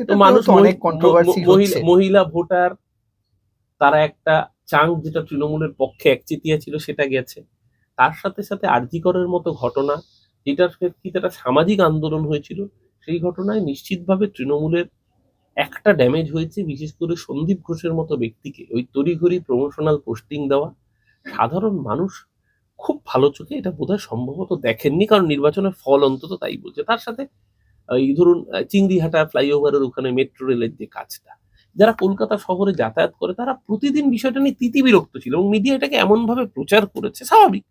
তো মানুষ অনেক কন্ট্রোভার্সি হচ্ছে। মহিলা ভোটার তারা একটা চাঙ্ক, যেটা তৃণমূলের পক্ষে একচেটিয়া ছিল, সেটা গেছে। তার সাথে সাথে আরজি করের মতো ঘটনা, যেটার প্রেক্ষিতে একটা সামাজিক আন্দোলন হয়েছিল, সেই ঘটনায় নিশ্চিতভাবে তৃণমূলের একটা ড্যামেজ হয়েছে, বিশেষ করে সন্দীপ ঘোষের মতো ব্যক্তিকে ওই তড়িঘড়ি প্রমোশনাল পোস্টিং দেওয়া। সাধারণ মানুষ খুব ভালো চোখে এটা বোধহয় সম্ভবত দেখেননি, কারণ নির্বাচনের ফল অন্তত তাই বলছে। তার সাথে এই ধরুন চিংড়িহাটা ফ্লাইওভারের ওখানে মেট্রো রেলের যে কাজটা, যারা কলকাতা শহরে যাতায়াত করে তারা প্রতিদিন বিষয়টা নিয়ে তিতিবিরক্ত ছিল, এবং মিডিয়া এটাকে এমন ভাবে প্রচার করেছে, স্বাভাবিক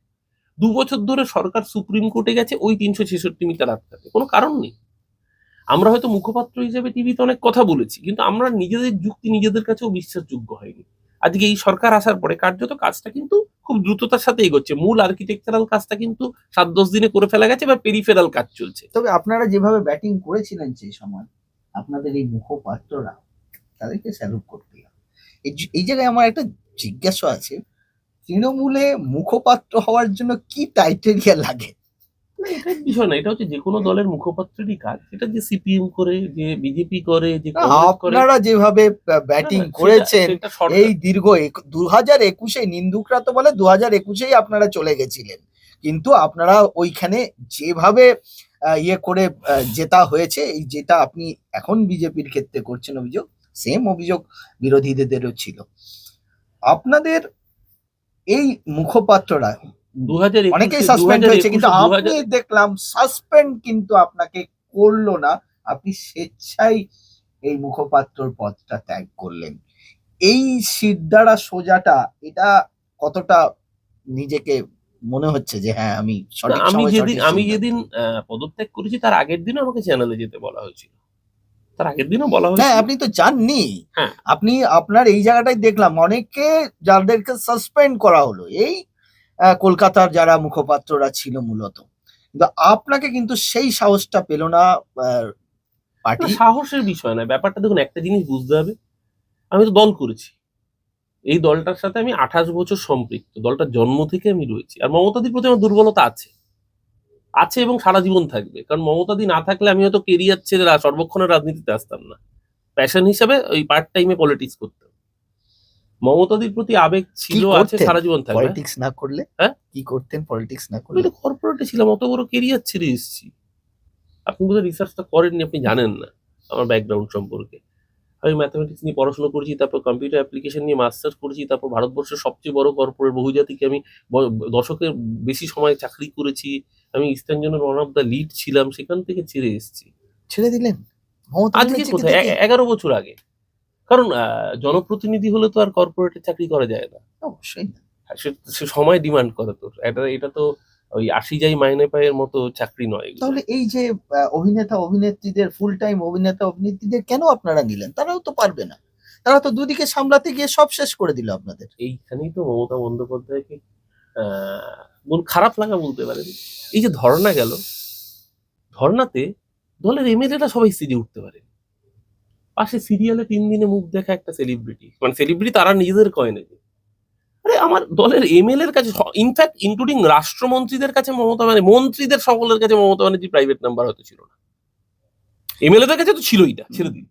2 বছর ধরে সরকার সুপ্রিম কোর্টে গেছে ওই 366 মিটার আটকাতে, কোনো কারণ নেই। আমরা হয়তো মুখপাত্র হিসেবে টিভিতে অনেক কথা বলেছি, কিন্তু আমরা নিজেদের যুক্তি নিজেদের কাছেও বিশ্বাসযোগ্য হয়নি। আজকে এই সরকার আসার পরে কার্যত কাজটা কিন্তু খুব দ্রুততার সাথে এগোচ্ছে, মূল আর্কিটেকচারাল কাজটা কিন্তু 7-10 দিনে করে ফেলা গেছে, এবার পেরিফেরাল কাজ চলছে। তবে আপনারা যেভাবে ব্যাটিং করেছিলেন সেই সময়, আপনাদের এই মুখপাত্ররা, তাদেরকে স্যালুট করতে হবে। এই জায়গায় আমার একটা জিজ্ঞাসা আছে, তৃণমূলে মুখপাত্র হওয়ার জন্য কি ক্রাইটেরিয়া লাগে? এটা বিষয় না, এটা হচ্ছে যে কোনো দলের মুখপাত্রেরই কাজ, এটা যে সিপিএম করে, যে বিজেপি করে, যে কংগ্রেস করে। আপনারা যেভাবে ব্যাটিং করেছেন এই দীর্ঘ 2021-এ, নিন্দুকরা তো বলে 2021-এই আপনারা চলে গেছিলেন, কিন্তু আপনারা ওইখানে যেভাবে ইয়ে করে জেতা হয়েছে, এই যেটা আপনি এখন বিজেপির ক্ষেত্রে করছেন অভিযোগ, সেম অভিযোগ বিরোধীদেরও ছিল। আপনাদের এই মুখপাত্ররা অনেকেই সাসপেন্ড হয়েছে, কিন্তু আপনি দেখলাম সাসপেন্ড কিন্তু আপনাকে করলো না, আপনি স্বেচ্ছায় এই মুখপাত্রর পদটা ত্যাগ করলেন। এই সিদ্ধারা সোজাটা, এটা কতটা নিজেকে মনে হচ্ছে যে হ্যাঁ আমি সঠিক সময় আমি যেদিন পদত্যাগ করেছি তার আগের দিনও আমাকে চ্যানেলে যেতে বলা হয়েছিল, তার আগের দিনও বলা হয়েছিল। হ্যাঁ, আপনি তো জাননি। হ্যাঁ, আপনি আপনার এই জায়গাটাই দেখলাম অনেকে যাদেরকে সাসপেন্ড করা হলো, এই কলকাতার যারা মুখপাত্ররা ছিল মূলত, কিন্তু আপনাকে কিন্তু সেই সাহসটা পেল না পার্টি। সাহসের বিষয় না, ব্যাপারটা দেখুন, একটা জিনিস বুঝতে হবে, আমি তো দল করেছি, এই দলটার সাথে আমি 28 বছর সম্পৃক্ত, দলটার জন্ম থেকে আমি রয়েছি, আর মমতাদির প্রতি আমার দুর্বলতা আছে এবং সারা জীবন থাকবে, কারণ মমতাদি না থাকলে আমি হয়তো কেরিয়ার ছেড়ে সর্বক্ষণের রাজনীতিতে আসতাম না, প্যাশন হিসাবে ওই পার্ট টাইমে পলিটিক্স করতাম। মমতাদির প্রতি আবেগ ছিল, আছে, সারা জীবন থাকবে। পলিটিক্স না করলে কি করতেন? পলিটিক্স না করলে তো কর্পোরেটে ছিলাম, অত বড় কেরিয়ার ছেড়ে এসেছি। আপনি বোধহয় রিসার্চটা করেননি, আপনি জানেন না। আমার ব্যাকগ্রাউন্ড সম্পর্কে। আমি ম্যাথামেটিক্স নিয়ে পড়াশোনা করেছি, তারপর কম্পিউটার অ্যাপ্লিকেশন নিয়ে মাস্টার্স করেছি, তারপর ভারতবর্ষের সবচেয়ে বড় কর্পোরেট বহুজাতিকে আমি দশকের বেশি সময় চাকরি করেছি। আমি ইস্টার্ন জোনের ওয়ান অফ দ্য লিড ছিলাম, সেখান থেকে ছেড়ে এসেছি। ছেড়ে দিলেন মমতা আজকে ব্যানার্জিকে কোথায়, দেখে? 11 বছর আগে। কারণ জনপ্রতিনিধি হলে তো আর কর্পোরেটে চাকরি করা যায় না। অবশ্যই না। সে সময় ডিমান্ড করে তোর। এটা তো ওই 80 যাই মাইনে পায়ের মতো চাকরি নয় এগুলো। তাহলে এই যে অভিনেতা অভিনেত্রীদের, ফুল টাইম অভিনেতা অভিনেত্রীদের কেন আপনারা নিলেন? তারাও তো পারবে না, তারা তো দুদিকে সামলাতে গিয়ে সব শেষ করে দিল আপনাদের। এইখানেই তো মমতা বন্দ্যোপাধ্যায়কে খারাপ লাগা বলতে পারেন। এই যে ধর্ণা গেল, ধর্ণাতে দলের এমএলএরা সবাই সিরিয়ে উঠতে পারে। পাশে সিরিয়ালে 3 দিনে মুখ দেখা একটা সেলিব্রিটি, মানে সেলিব্রিটি তারা নিজেদের কয় নাকি। আরে আমার দলের এমএলএ এর কাছে, ইনফ্যাক্ট ইনক্লুডিং রাষ্ট্রমন্ত্রীদের কাছে মমতা, মানে মন্ত্রীদের সকলের কাছে মমতা ব্যানার্জি প্রাইভেট নাম্বার হয়তো ছিল না, এমএলএদের কাছে তো ছিলই না, ছেড়ে দিন।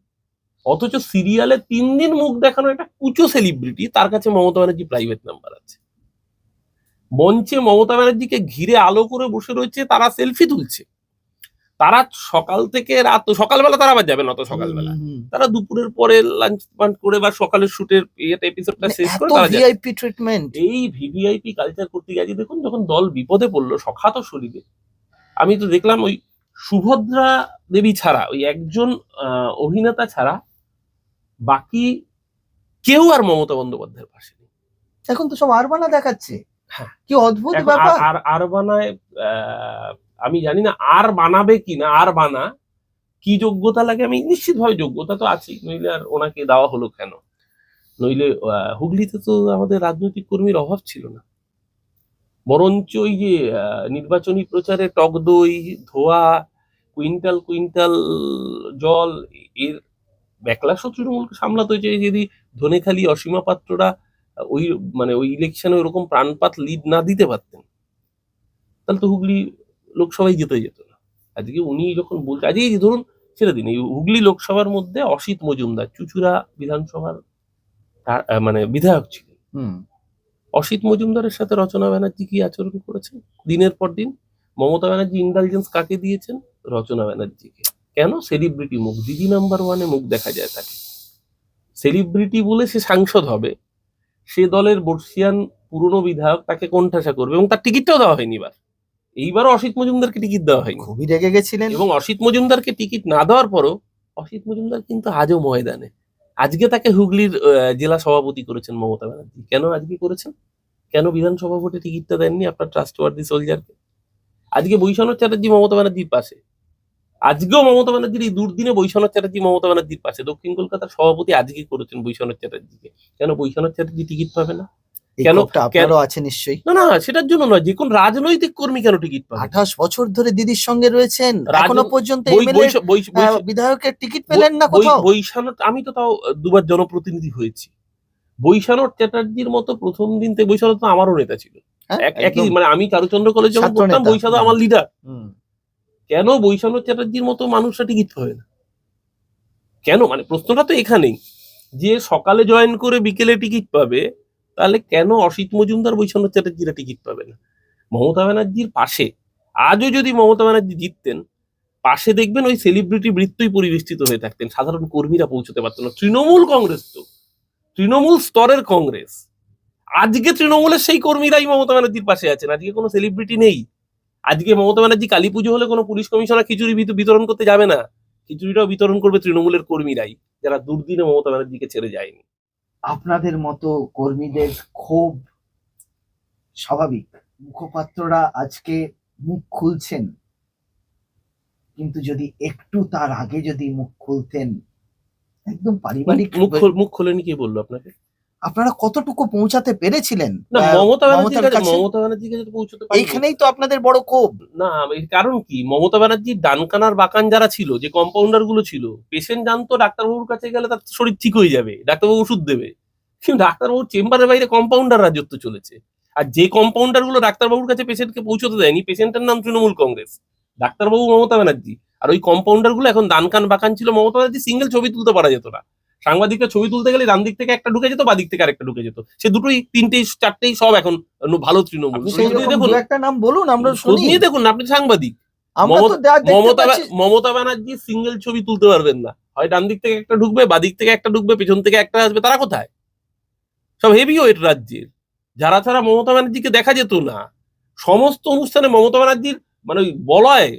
অথচ সিরিয়ালে 3 দিন মুখ দেখানো একটা কুচো সেলিব্রিটি, তার কাছে মমতা ব্যানার্জি প্রাইভেট নাম্বার আছে। মঞ্চে মমতা ব্যানার্জিকে ঘিরে আলো করে বসে রয়েছে, তারা সেলফি তুলছে। তারা সকাল থেকে রাত, সকালবেলা তারা আবার যাবে না, তো সকালবেলা তারা দুপুরের পরে লাঞ্চ পাঞ্চ করে বা সকালের শুটের এপিসোডটা শেষ করে তারা ভিআইপি ট্রিটমেন্ট। এই ভিভিআইপি কালচার করতে গেছে। দেখুন, যখন দল বিপদে পড়লো সখাত শরীরে, আমি তো দেখলাম ওই সুভদ্রা দেবী ছাড়া, ওই একজন অভিনেতা ছাড়া বাকি কেউ আর মমতা বন্দ্যোপাধ্যায়ের পাশে নেই। এখন তো সব আরবানা দেখাচ্ছে। হ্যাঁ, কি অদ্ভুত ব্যাপার। আর বানায়, আমি জানি না আর বানাবে কিনা, আর বানা কি যোগ্যতা লাগে। আমি নিশ্চিতভাবে যোগ্যতা তো আছি, নইলে আর ওনাকে দেওয়া হলো কেন? নইলে হুগলিতে তো আমাদের রাজনৈতিক কর্মীর অভাব ছিল না, বরঞ্চ ওই যে নির্বাচনী প্রচারে টক দই, ধোয়া, কুইন্টাল কুইন্টাল জল, এর ব্যাকলাসও তৃণমূলকে সামলাতে হয়েছে। যদি ধনেখালি অসীমা পাত্ররা ওই মানে ওই ইলেকশনে ওরকম প্রাণপাত লিড না দিতে পারতেন, তাহলে তো হুগলি লোকসভায় যেতে যেত না। আজকে উনি যখন বলছে, আজকে এই ধরুন ছেড়ে দিন, এই হুগলি লোকসভার মধ্যে অসিত মজুমদার চুচুড়া বিধানসভার মানে বিধায়ক ছিলেন। অসিত মজুমদারের সাথে রচনা ব্যানার্জি কি আচরণ করেছেন দিনের পর দিন? মমতা ব্যানার্জি ইন্টেলিজেন্স কাকে দিয়েছেন? রচনা ব্যানার্জিকে। কেন? সেলিব্রিটি মুখ, দিদি নাম্বার 1-এ মুখ দেখা যায় তাকে। সেলিব্রিটি বলে সে সাংসদ হবে, সে দলের বর্ষিয়ান পুরনো বিধায়ক তাকে কোণঠাসা করবে, এবং তার টিকিটটাও দেওয়া হয়নি। এইবারও অসিত মজুমদারকে টিকিট দেওয়া হয়নি, খুবই রেগে গেছিলেন। এবং অসিত মজুমদারকে টিকিট না দেওয়ার পরও অসিত মজুমদার কিন্তু আজও ময়দানে। আজকে তাকে হুগলির জেলা সভাপতি করেছেন মমতা ব্যানার্জি। কেন আজকে করেছেন? কেন বিধানসভা ভোটে টিকিটটা দেননি আপনার ট্রাস্টওয়ার্দি সোলজারকে? আজকে বৈষ্ণব চ্যাটার্জি মমতা ব্যানার্জির পাশে, আজকেও মমতা ব্যানার্জির এই দুর্দিনে বৈষ্ণব চ্যাটার্জি মমতা ব্যানার্জির পাশে। দক্ষিণ কলকাতার সভাপতি আজকে করেছেন বৈষ্ণব চ্যাটার্জিকে। কেন বৈষ্ণব চ্যাটার্জি টিকিট পাবে না? কেন? আপনারও আছে নিশ্চয়ই। না, সেটার জন্য নয়, যে কোন রাজনৈতিক কর্মী কেন টিকিট পাবে? 28 বছর ধরে দিদির সঙ্গে রয়েছেন, এখনো পর্যন্ত বিধায়কের টিকিট পেলেন না কোথাও। বৈষ্ণব, আমি তো তাও দুবার জনপ্রতিনিধি হয়েছি। বৈষ্ণব চ্যাটার্জির মতো প্রথম দিন থেকে, বৈষ্ণব তো আমারও নেতা ছিল, একই মানে আমি চারুচন্দ্র কলেজে যখন পড়তাম বৈষ্ণব আমার লিডার। কেন বৈষ্ণব চ্যাটার্জির মতো মানুষরা টিকিট পাবে না? কেন? মানে প্রশ্নটা তো এখানেই, যে সকালে জয়েন করে বিকেলে টিকিট পাবে, তাহলে কেন অসিত মজুমদার বৈষ্ণব চ্যাটার্জিরা টিকিট পাবে না? মমতা ব্যানার্জির পাশে আজও যদি মমতা ব্যানার্জি জিততেন, পাশে দেখবেন ওই সেলিব্রিটি বৃত্তই পরিবেষ্টিত হয়ে থাকতেন, সাধারণ কর্মীরা পৌঁছতে পারতেন না। তৃণমূল কংগ্রেস তো তৃণমূল স্তরের কংগ্রেস, আজকে তৃণমূলের সেই কর্মীরাই মমতা ব্যানার্জির পাশে আছেন। আজকে কোনো সেলিব্রিটি নেই। আজকে মমতা ব্যানার্জি কালী পুজো হলে কোনো পুলিশ কমিশনার খিচুড়ি বিতরণ করতে যাবে না, খিচুড়িটাও বিতরণ করবে তৃণমূলের কর্মীরাই, যারা দুর্দিনে মমতা ব্যানার্জিকে ছেড়ে যায়নি। আপনাদের মতো কর্মীদের ক্ষোভ স্বাভাবিক। মুখপাত্ররা আজকে মুখ খুলছেন, কিন্তু যদি একটু তার আগে যদি মুখ খুলতেন, একদম পারিবারিক। মুখ খোলেনি কে বললো আপনাকে? আপনারা কতটুকু পৌঁছাতে পেরেছিলেন? না, মমতা ব্যানার্জির কাছে পৌঁছতে পারেনি। এইখানেই তো আপনাদের বড় ক্ষোভ। না, কারণ কি, মমতা ব্যানার্জির ডানকানার বাকান যারা ছিল, যে কম্পাউন্ডার গুলো ছিল, পেশেন্ট জানতো ডাক্তারবাবুর কাছে গেলে তার শরীর ঠিক হয়ে যাবে, ডাক্তারবাবু ওষুধ দেবে। কিন্তু ডাক্তারবাবুর চেম্বারের বাইরে কম্পাউন্ডার রাজত্ব চলেছে, আর যে কম্পাউন্ডার গুলো ডাক্তারবাবুর কাছে পেশেন্টকে পৌঁছতে দেয়নি, পেশেন্টের নাম তৃণমূল কংগ্রেস, ডাক্তারবাবু মমতা ব্যানার্জি। আর ওই কম্পাউন্ডার গুলো এখন ডানকান বাকান ছিল। মমতা ব্যানার্জি সিঙ্গেল ছবি তুলতে পারা যেত না, সাংবাদিকরা ছবি তুলতে গেলে ডান দিক থেকে একটা ঢুকে যেত, বা দিক থেকে আরেকটা ঢুকে যেত। সে দুটোই, তিনটেই, চারটেই সব এখন ভালো তৃণমূল। একটা নাম বলুন, আমরা শুনি। দেখুন, আপনি সাংবাদিক, মমতা ব্যানার্জি সিঙ্গেল ছবি তুলতে পারবেন না, হয় ডান দিক থেকে একটা ঢুকবে, বা দিক থেকে একটা ঢুকবে, পেছন থেকে একটা আসবে, তারা কোথায়? সব হেভি ওয়েট রাজ্যের, যারা ছাড়া মমতা ব্যানার্জিকে দেখা যেত না। সমস্ত অনুষ্ঠানে মমতা ব্যানার্জির মানে ওই বলয়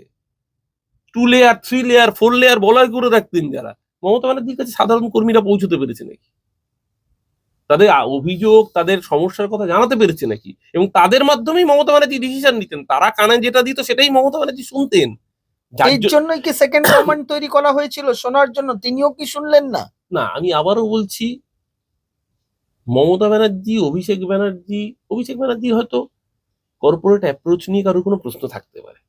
2 লেয়ার 3 লেয়ার 4 লেয়ার বলয় করে রাখতেন যারা, মমতা ব্যানার্জির কাছে সাধারণ কর্মীরা পৌঁছতে পেরেছে নাকি? তাদের অভিযোগ, তাদের সমস্যার কথা জানাতে পেরেছে নাকি? এবং তাদের মাধ্যমেই মমতা ব্যানার্জি ডিসিশন নিতেন, তারা কানে যেটা দিত সেটাই মমতা ব্যানার্জি শুনতেন। যার এর জন্যই কি সেকেন্ড কমান্ড তৈরি করা হয়েছিল শোনার জন্য? তিনিও কি শুনলেন না? না, আমি আবারও বলছি, মমতা ব্যানার্জি, অভিষেক ব্যানার্জি হয়তো কর্পোরেট অ্যাপ্রোচ নিয়ে কারোর কোনো প্রশ্ন থাকতে পারে।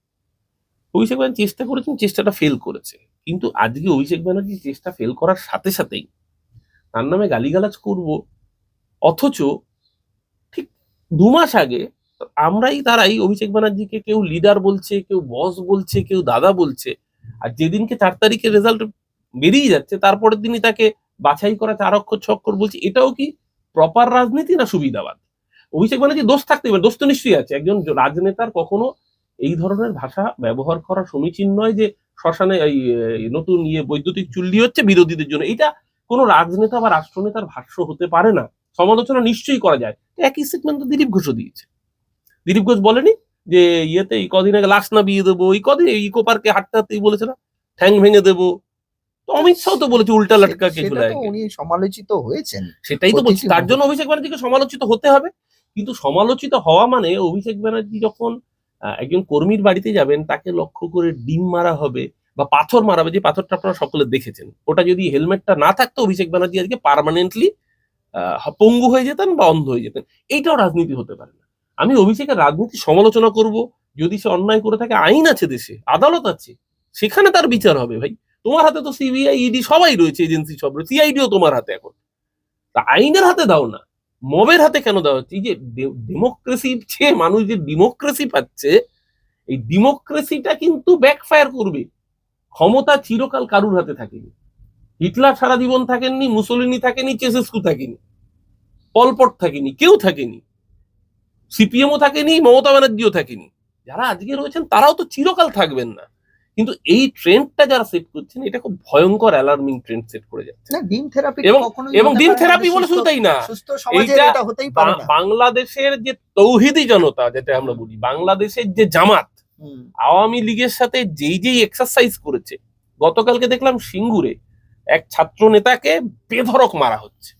অভিষেক ব্যানার্জি চেষ্টা করেছেন, চেষ্টাটা ফেল করেছে। কিন্তু আজকে অভিষেক ব্যানার্জি চেষ্টা ফেল করার সাথে সাথেই তার নামে গালিগালাজ করব, অথচ ঠিক 2 মাস আগে তারাই অভিষেক ব্যানার্জিকে কেউ লিডার বলছে, কেউ বস বলছে, কেউ দাদা বলছে। আর যেদিনকে 4 তারিখে রেজাল্ট বেরিয়ে যাচ্ছে, তারপরের দিনই তাকে বাছাই করা 4 অক্ষর 6 অক্ষর বলছে। এটাও কি প্রপার রাজনীতি না সুবিধাবাদ? অভিষেক ব্যানার্জি দোষ থাকতে পারে, দোষ তো নিশ্চয়ই আছে। একজন রাজনেতার কখনো এই ধরনের ভাষা ব্যবহার করা সমীচীন নয় যে শ্মশানে নতুন বৈদ্যুতিক চুল্লি হচ্ছে বিরোধীদের জন্য। এটা কোনো রাজনেতা বা রাষ্ট্রনেতার ভাষ্য হতে পারে না। সমালোচনা নিশ্চয়ই করা যায়। একই সেগমেন্ট তো দিলীপ ঘোষও দিয়েছে। দিলীপ ঘোষ বলেনি যে এই কদিন আগে লাশ না বিয়ে দেবো, এই কদিন ইকো পার্কে হাঁটতে হাঁটতেই বলেছে না ঠ্যাং ভেঙে দেবো। তো অমিত শাহ তো বলেছে উল্টা লটকা কে সেটা ঝুলায়। তো উনি সমালোচিত হয়েছেন। সেটাই তো বলছি, তার জন্য অভিষেক ব্যানার্জিকে সমালোচিত হতে হবে। কিন্তু সমালোচিত হওয়া মানে অভিষেক ব্যানার্জি যখন একজন কর্মীর বাড়িতে যাবেন, তাকে লক্ষ্য করে ডিম মারা হবে বা পাথর মারা হবে, যে পাথরটা আপনারা সকলে দেখেছেন, ওটা যদি হেলমেটটা না থাকতো, অভিষেক ব্যানার্জি আজকে পার্মানেন্টলি পঙ্গু হয়ে যেতেন বা অন্ধ হয়ে যেতেন। এইটাও রাজনীতি হতে পারে না। আমি অভিষেকের রাজনীতি সমালোচনা করব যদি সে অন্যায় করে থাকে। আইন আছে দেশে, আদালত আছে, সেখানে তার বিচার হবে। ভাই, তোমার হাতে তো সিবিআই, ইডি সবাই রয়েছে, এজেন্সি সব রয়েছে, সিআইডিও তোমার হাতে। এখন তা আইনের হাতে দাও না, মবের হাতে কেন দেওয়া হচ্ছে? এই যে ডেমোক্রেসি, মানুষ যে ডেমোক্রেসি পাচ্ছে, এই ডেমোক্রেসিটা কিন্তু ব্যাকফায়ার করবে। ক্ষমতা চিরকাল কারুর হাতে থাকেনি। হিটলার সারা জীবন থাকেননি, মুসোলিনি থাকেনি, চেসেস্কু থাকেনি, পলপট থাকেনি, কেউ থাকেনি, সিপিএমও থাকেনি, মমতা ব্যানার্জিও থাকেনি। যারা আজকে রয়েছেন তারাও তো চিরকাল থাকবেন না। কিন্তু এই ট্রেন্ডটা যারা সেট করছেন, এটা খুব ভয়ঙ্কর অ্যালার্মিং ট্রেন্ড সেট করে যাচ্ছে। না, ডিম থেরাপি এবং ডিম থেরাপি বলে শুধু তাই না, সুস্থ সমাজে এটা হতেই পারে না। বাংলাদেশের যে তৌহিদি জনতা, যেটা আমরা বলি, বাংলাদেশের যে জামাত আওয়ামী লীগের সাথে যেই এক্সারসাইজ করেছে, গতকালকে দেখলাম সিঙ্গুরে এক ছাত্র নেতাকে বেধড়ক মারা হচ্ছে।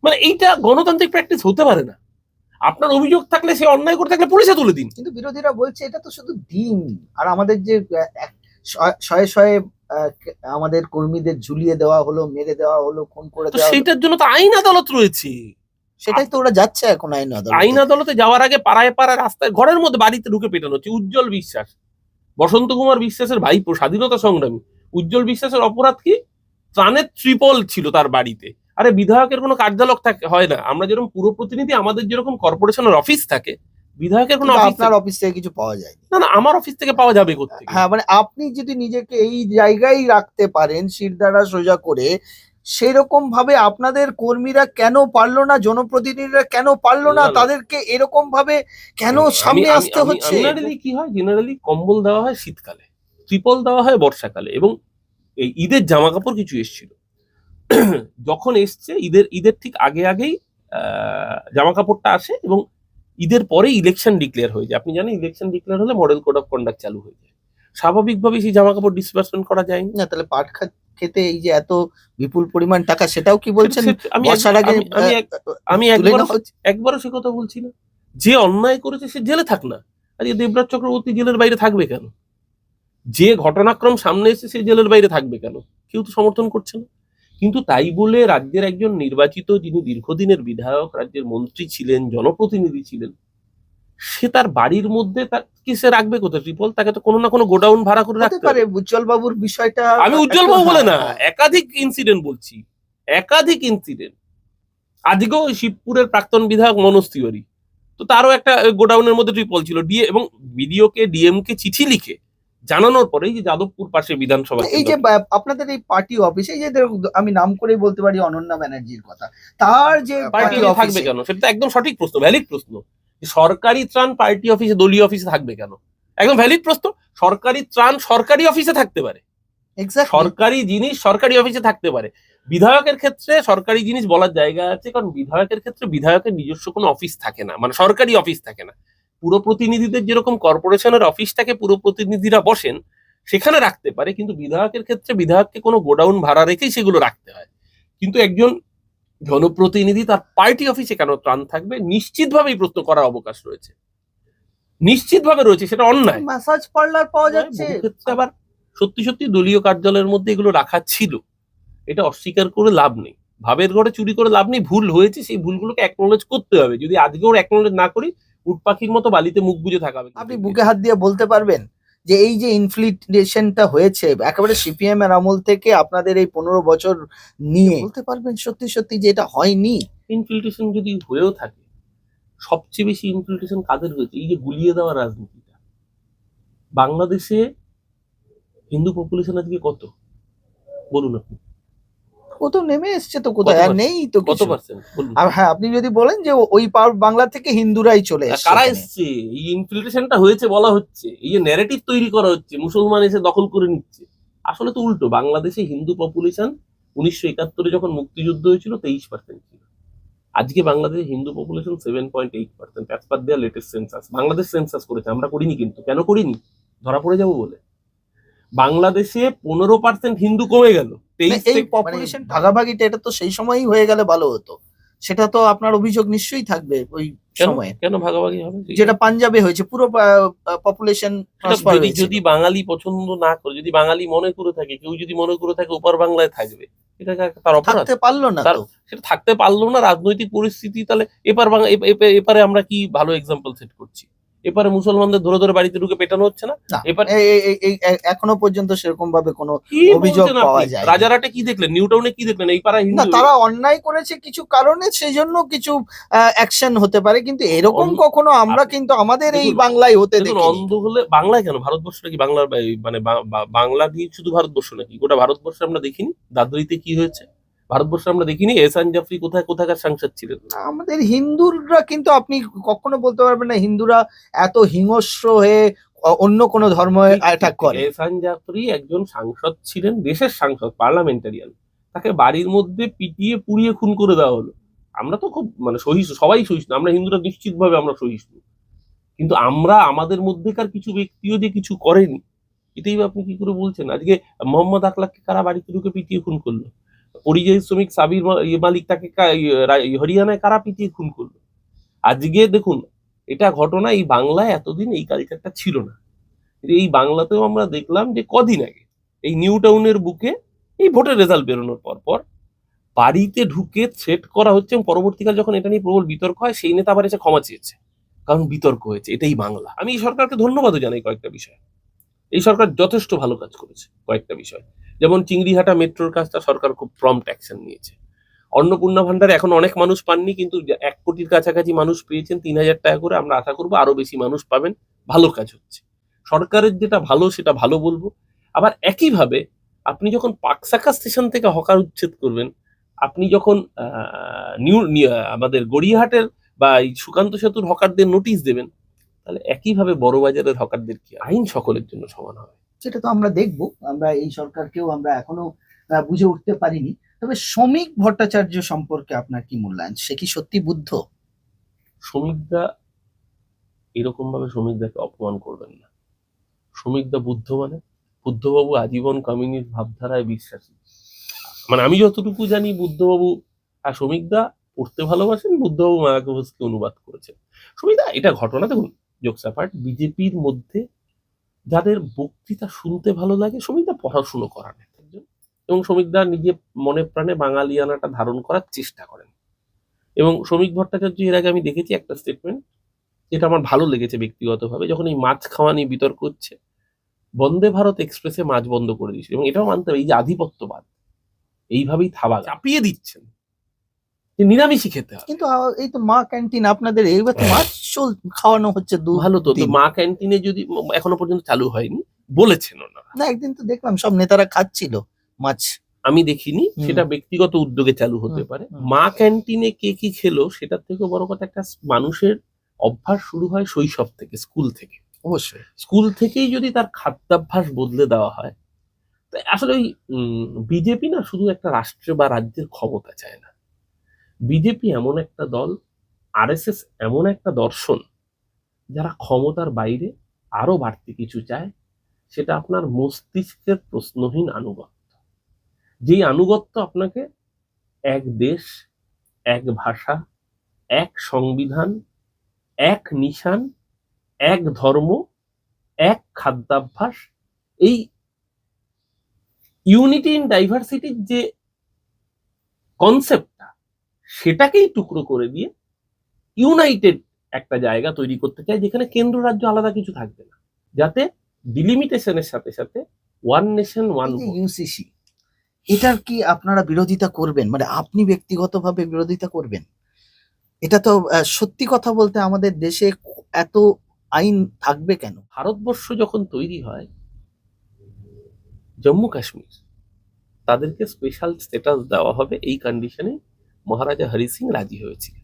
মানে এইটা গণতান্ত্রিক প্র্যাকটিস হতে পারে না। আপনার অভিযোগ থাকলে, সে অন্যায় করে থাকলে পুলিশে তুলে দিন। কিন্তু বিরোধীরা বলছে এটা তো শুধু ডিম, আর আমাদের যে শয়ে শয়ে আমাদের কর্মীদের ঝুলিয়ে দেওয়া হলো, মেরে দেওয়া হলো, খুন করে দেওয়া হলো, সেটার জন্য তো আইন আদালত রয়েছে। সেটাই তো ওরা যাচ্ছে এখন আইন আদালতে যাওয়ার আগে পাড়ায় পাড়ায় রাস্তায়, ঘরের মধ্যে, বাড়িতে ঢুকে পেটানো হচ্ছে। উজ্জ্বল বিশ্বাস, বসন্ত কুমার বিশ্বাসের ভাইপো, স্বাধীনতা সংগ্রামী উজ্জ্বল বিশ্বাসের অপরাধ কি? ত্রাণের ট্রিপল ছিল তার বাড়িতে। আরে বিধায়কের কোনো কার্যালয় হয় না। আমরা যেরকম পুর প্রতিনিধি, আমাদের যেরকম কর্পোরেশনের অফিস থাকে, বিধায়কের কোনো আপনার অফিস থেকে কিছু পাওয়া যায় না। আমার অফিস থেকে পাওয়া যাবে কোত্থেকে? হ্যাঁ, মানে আপনি যদি নিজেকে এই জায়গায় রাখতে পারেন, শিরদাঁড়া সোজা করে, সেরকম ভাবে আপনাদের কর্মীরা কেন পারলো না, জনপ্রতিনিধিরা কেন পারলো না, তাদেরকে এরকম ভাবে কেন সামনে আসতে হচ্ছে? জেনারেলি কি হয়, জেনারেলি কম্বল দেওয়া হয় শীতকালে, ত্রিপল দেওয়া হয় বর্ষাকালে, এবং এই ঈদের জামা কাপড় কিছু এসেছিল। যখন এসছে ঈদের ঠিক আগেই জামা কাপড়টা আসে, এবং ঈদের পরে ইলেকশন ডিক্লেয়ার হয়ে যায়। আপনি জানেন, ইলেকশন ডিক্লেয়ার হলে মডেল কোড অফ কন্ডাক্ট চালু হয়ে যায়। স্বাভাবিকভাবে সেই জামা কাপড় ডিসবার্সমেন্ট করা যায় না। তাহলে পাট খেতে এই যে এত বিপুল পরিমাণ টাকা, সেটাও কি বলছেন? আমি একবারও সে কথা বলছি না। যে অন্যায় করেছে সে জেলে থাক না। আজকে দেবরাজ চক্রবর্তী জেলের বাইরে থাকবে কেন? যে ঘটনাক্রম সামনে এসে সে জেলের বাইরে থাকবে কেন? কেউ তো সমর্থন করছে না। কিন্তু তাই বলে রাজ্যের একজন নির্বাচিত, যিনি দীর্ঘদিনের বিধায়ক, রাজ্যের মন্ত্রী ছিলেন, জনপ্রতিনিধি ছিলেন, সে তার বাড়ির মধ্যে কি সে রাখবে কোথায় ট্রিপল? তাকে তো কোনো না কোনো গোডাউন ভাড়া করে রাখতে পারে। উজ্জ্বল বাবুর বিষয়টা, আমি উজ্জ্বল বাবু বলে না, একাধিক ইনসিডেন্ট বলছি, একাধিক ইনসিডেন্ট। আজকেও শিবপুরের প্রাক্তন বিধায়ক মনোজ তিওয়ারি, তো তারও একটা গোডাউনের মধ্যে ট্রিপল ছিল। এবং বিডিওকে, ডিএমকে চিঠি লিখে জানানোর পরেই যে যাদবপুর পাশে বিধানসভা, এই যে আপনাদের এই পার্টি অফিসে, এই যে আমি নাম করে বলতে পারি অনন্যা ব্যানার্জির কথা, তার যে পার্টি থাকবে কেন? সেটা তো একদম সঠিক প্রশ্ন, ভ্যালিড প্রশ্ন। সরকারি ত্রাণ পার্টি অফিসে, দলীয় অফিসে থাকবে কেন? একদম ভ্যালিড প্রশ্ন। সরকারি ত্রাণ সরকারি অফিসে থাকতে পারে, এক্স্যাক্টলি। সরকারি জিনিস সরকারি অফিসে থাকতে পারে, বিধায়কের ক্ষেত্রে সরকারি জিনিস বলার জায়গা আছে, কারণ বিধায়কের ক্ষেত্রে বিধায়কের নিজস্ব কোনো অফিস থাকে না, মানে সরকারি অফিস থাকে না। পুরো প্রতিনিধিদের যেরকম কর্পোরেশনের অফিস থাকে, পুরো প্রতিনিধিরা বসেন সেখানে রাখতে পারে, কিন্তু বিধায়কের ক্ষেত্রে বিধায়ককে কোনো গোডাউন ভাড়া রেখেই সেগুলো রাখতে হয়। কিন্তু একজন জনপ্রতিনিধি তার পার্টি অফিসে কেন ত্রাণ থাকবে, নিশ্চিতভাবেই প্রশ্ন করার অবকাশ রয়েছে, নিশ্চিতভাবে রয়েছে, সেটা অন্যায় ম্যাসাজ পার্লার পাওয়া যাচ্ছে। বহু ক্ষেত্রে। আবার সত্যি সত্যি দলীয় কার্যালয়ের মধ্যে এগুলো রাখা ছিল, এটা অস্বীকার করে লাভ নেই, ভাবের ঘরে চুরি করে লাভ নেই, ভুল হয়েছে সেই ভুলগুলোকে অ্যাকনোলেজ করতে হবে। যদি আজকেও অ্যাকনোলেজ না করি, উট পাখির মতো বালিতে মুখ গুজে থাকা হবে। আপনি বুকে হাত দিয়ে বলতে পারবেন যে এই যে ইনফ্লেশনটা হয়েছে একেবারে সিপিএম এর আমল থেকে আপনাদের এই 15 বছর নিয়ে, বলতে পারবেন সত্যি সত্যি যে এটা হয়নি? ইনফিল্ট্রেশন যদি হয়েও থাকে, সবচেয়ে বেশি ইনফিল্ট্রেশন কাদের হয়েছে? এই যে গুলিয়ে দেওয়া রাজনীতিটা। বাংলাদেশে হিন্দু পপুলেশন আজকে কত বলুন আপনি? কোথাও নেমে এসছে তো, কোথায় আর নেই তো কত কিছু। পার্সেন্ট বলুন? আর হ্যাঁ, আপনি যদি বলেন যে ওই বাংলা থেকে হিন্দুরাই চলে এসছে, কারা এখানে। এসছে? এই ইনফিল্ট্রেশনটা হয়েছে বলা হচ্ছে, এই যে ন্যারেটিভ তৈরি করা হচ্ছে মুসলমান এসে দখল করে নিচ্ছে, আসলে তো উল্টো। বাংলাদেশে হিন্দু পপুলেশন 1971 যখন মুক্তিযুদ্ধ হয়েছিল 23% ছিল, আজকে বাংলাদেশে হিন্দু পপুলেশন 7.8%, অ্যাজ পার দেয়ার লেটেস্ট সেন্সাস। বাংলাদেশ সেন্সাস করেছে, আমরা করিনি কিন্তু। কেন করিনি? ধরা পড়ে যাবো বলে। বাংলাদেশে 15% হিন্দু কমে গেল, এই পপুলেশন ভাগাভাগিটা এটা তো সেই সময়ই হয়ে গেলে ভালো হতো। সেটা তো আপনার অভিযোগ নিশ্চয়ই থাকবে ওই সময়ে। কেন ভাগাভাগি হবে? যেটা পাঞ্জাবে হয়েছে, পুরো পপুলেশন ট্রান্সফার হয়েছে। যদি বাঙালি পছন্দ না করে, যদি বাঙালি মনে করে থাকে, কেউ যদি মনে করে থাকে ওপার বাংলায় থাকবে, এটা তার অপরাধ। থাকতে পারলো না তো, সেটা থাকতে পারলো না, রাজনৈতিক পরিস্থিতি। তাহলে এপারে আমরা কি ভালো এক্সাম্পল সেট করছি? এপারে মুসলমানদের ধরে ধরে বাড়িতে ঢুকে পেটানো হচ্ছে না? এপারে এখনো পর্যন্ত সেরকম ভাবে কোনো কি অভিযোগ বলছেন পাওয়া আপনি? যায় রাজারহাটে কি দেখলেন? নিউ টাউনে কি দেখলেন? এই পাড়ায় না। হিন্দু। তারা অন্যায় করেছে কিছু কারণে, সেই জন্য কিছু অ্যাকশন হতে পারে, কিন্তু এরকম কখনো আমরা কিন্তু আমাদের এই বাংলায় হতে দেখি। অন্ধ হলে বাংলায় কেন? ভারতবর্ষটা কি বাংলার মানে বাংলা দিয়ে শুধু ভারতবর্ষ নাকি? গোটা ভারতবর্ষে আমরা দেখিনি দাদরিতে কি হয়েছে? ভারতবর্ষে আমরা দেখিনি এহসান জাফরি কোথাকার সাংসদ ছিলেন? আমাদের হিন্দুরা কিন্তু আপনি কখনো বলতে পারবেন না হিন্দুরা এত হিংস্র হয়ে অন্য কোনো ধর্ম অ্যাটাক করে। এহসান জাফরি একজন সাংসদ ছিলেন, দেশের সাংসদ, পার্লামেন্টারিয়ান। তাকে বাড়ির মধ্যে পিটিয়ে পুড়িয়ে খুন করে দেওয়া হলো। আমরা তো খুব মানে সহিষ্ণু, সবাই সহিষ্ণু, আমরা হিন্দুরা নিশ্চিতভাবে আমরা সহিষ্ণু। কিন্তু আমরা আমাদের মধ্যেকার কিছু ব্যক্তিও যে কিছু করেনি, এটাই আপনি কি করে বলছেন? আজকে মোহাম্মদ আকলাককে কারা বাড়িতে ঢুকে পিটিয়ে খুন করলো? পরিযায়ী শ্রমিক সাবির মালিক, তাকে হরিয়ানায় কারা পিটিয়ে খুন করলো? আজকে দেখুন, এটা ঘটনা এই বাংলায় এতদিন এই কালচারটা ছিল না। এই বাংলাতেও আমরা দেখলাম যে কদিন আগে এই নিউ টাউনের বুকে এই ভোটের রেজাল্ট বেরোনোর পর বাড়িতে ঢুকে থ্রেট করা হচ্ছে, এবং পরবর্তীকালে যখন এটা নিয়ে প্রবল বিতর্ক হয়, সেই নেতা আবার এসে ক্ষমা চেয়েছে, কারণ বিতর্ক হয়েছে। এটাই বাংলা। আমি এই সরকারকে ধন্যবাদও জানাই কয়েকটা বিষয়। এই সরকার যথেষ্ট ভালো কাজ করেছে কয়েকটা বিষয়, যেমন চিংড়িহাটা মেট্রোর কাজটা সরকার খুব প্রম্পট অ্যাকশন নিয়েছে। অন্নপূর্ণা ভান্ডার এখন অনেক মানুষ পাননি, কিন্তু 1 কোটির কাছাকাছি মানুষ পেয়েছেন 3000 টাকা করে। আমরা আশা করবো আরো বেশি মানুষ পাবেন। ভালো কাজ হচ্ছে সরকারের, যেটা ভালো সেটা ভালো বলবো। আবার একইভাবে আপনি যখন পাকসাকা স্টেশন থেকে হকার উচ্ছেদ করবেন, আপনি যখন আমাদের গড়িয়াহাটের বা এই সুকান্ত সেতুর হকারদের নোটিশ দেবেন, তাহলে একইভাবে বড় বাজারের হকারদের কি আইন সকলের জন্য সমান হবে? সেটা তো আমরা দেখবো। আমরা এই সরকারকেও আমরা এখনো বুঝে উঠতে পারিনি। তবে শ্রমিক ভট্টাচার্য সম্পর্কে আপনার কি মূল্যায়ন? সে কি সত্যি বুদ্ধ? শ্রমিকদা এরকম ভাবে শ্রমিকদাকে অপমান করবেন না। শ্রমিকদা বুদ্ধ মানে? বুদ্ধবাবু আজীবন কমিউনিস্ট ভাবধারায় বিশ্বাসী। মানে আমি যতটুকু জানি বুদ্ধবাবু আর শ্রমিকদা পড়তে ভালোবাসেন। বুদ্ধবাবু মায়াকোভস্কি অনুবাদ করেছেন। শ্রমিকদা, এটা ঘটনা দেখুন, জোকসাপার্ট, বিজেপির মধ্যে যাদের বক্তৃতা শুনতে ভালো লাগে, শ্রমিকদা পড়াশুনো করান একজন, এবং শ্রমিকদা নিজে মনে প্রাণে বাঙালিয়ানাটা ধারণ করার চেষ্টা করেন। এবং শ্রমিক ভট্টাচার্য এর আগে আমি দেখেছি একটা স্টেটমেন্ট, যেটা আমার ভালো লেগেছে ব্যক্তিগতভাবে, যখন এই মাছ খাওয়া নিয়ে বিতর্ক হচ্ছে, বন্দে ভারত এক্সপ্রেসে মাছ বন্ধ করে দিয়েছিল। এবং এটাও মানতে হবে, এই যে আধিপত্যবাদ, এইভাবেই থাবা চাপিয়ে দিচ্ছেন যে নিরামিষই খেতে হবে। কিন্তু এই তো মা ক্যান্টিন আপনাদের, এইবার তো মাছ খাওয়ানো হচ্ছে। ভালো তো, মা ক্যান্টিনে যদি এখনো পর্যন্ত চালু হয়নি বলেছেন ওনারা। না, একদিন তো দেখলাম সব নেতারা খাচ্ছিল মাছ। আমি দেখিনি, সেটা ব্যক্তিগত উদ্যোগে চালু হতে পারে। মা ক্যান্টিনে কে কি খেলো সেটার থেকে বড় কথা, একটা মানুষের অভ্যাস শুরু হয় শৈশব থেকে, স্কুল থেকে। অবশ্যই স্কুল থেকেই যদি তার খাদ্যাভ্যাস বদলে দেওয়া হয়, তো আসলে ওই বিজেপি না শুধু একটা রাষ্ট্র বা রাজ্যের ক্ষমতা চায় না। বিজেপি এমন একটা দল, আরএসএস এমন একটা দর্শন, যারা ক্ষমতার বাইরে আরো বাড়তি কিছু চায়। সেটা আপনার মস্তিষ্কের প্রশ্নহীন আনুগত্য। যেই আনুগত্য আপনাকে এক দেশ, এক ভাষা, এক সংবিধান, এক নিশান, এক ধর্ম, এক খাদ্যাভ্যাস, এই ইউনিটি ইন ডাইভার্সিটির যে কনসেপ্টটা, সেটাকেই টুকরো করে দিয়ে ইউনাইটেড একটা জায়গা তৈরি করতে চায়, যেখানে কেন্দ্র রাজ্য আলাদা কিছু থাকবে না, যাতে ডিলিমিটেশনের সাথে সাথে one nation one vote. UCC, এটার কি আপনারা বিরোধিতা করবেন? মানে আপনি ব্যক্তিগতভাবে বিরোধিতা করবেন? এটা তো সত্যি কথা বলতে আমাদের দেশে এত আইন থাকবে কেন? ভারতবর্ষ যখন তৈরি হয়, জম্মু কাশ্মীর তাদেরকে স্পেশাল স্ট্যাটাস দেওয়া হবে, এই কন্ডিশনে মহারাজা হরি সিং রাজি হয়েছিল।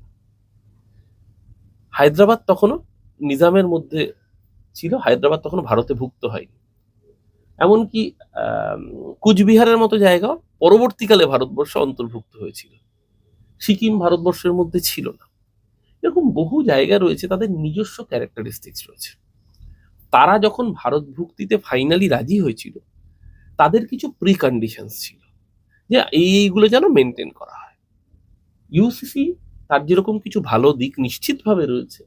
হায়দ্রাবাদ তখনও নিজামের মধ্যে ছিল, হায়দ্রাবাদ তখনও ভারতে ভুক্ত হয়নি। এমনকি কুচবিহারের মতো জায়গাও পরবর্তীকালে ভারতবর্ষ অন্তর্ভুক্ত হয়েছিল। সিকিম ভারতবর্ষের মধ্যে ছিল না। এরকম বহু জায়গা রয়েছে, তাদের নিজস্ব ক্যারেক্টারিস্টিক্স রয়েছে। তারা যখন ভারত ভুক্তিতে ফাইনালি রাজি হয়েছিল, তাদের কিছু প্রি কন্ডিশনস ছিল যে এইগুলো যেন মেনটেন করা হয়। ইউসিসি তার যেরকম কিছু ভালো দিক নিশ্চিতভাবে রয়েছে,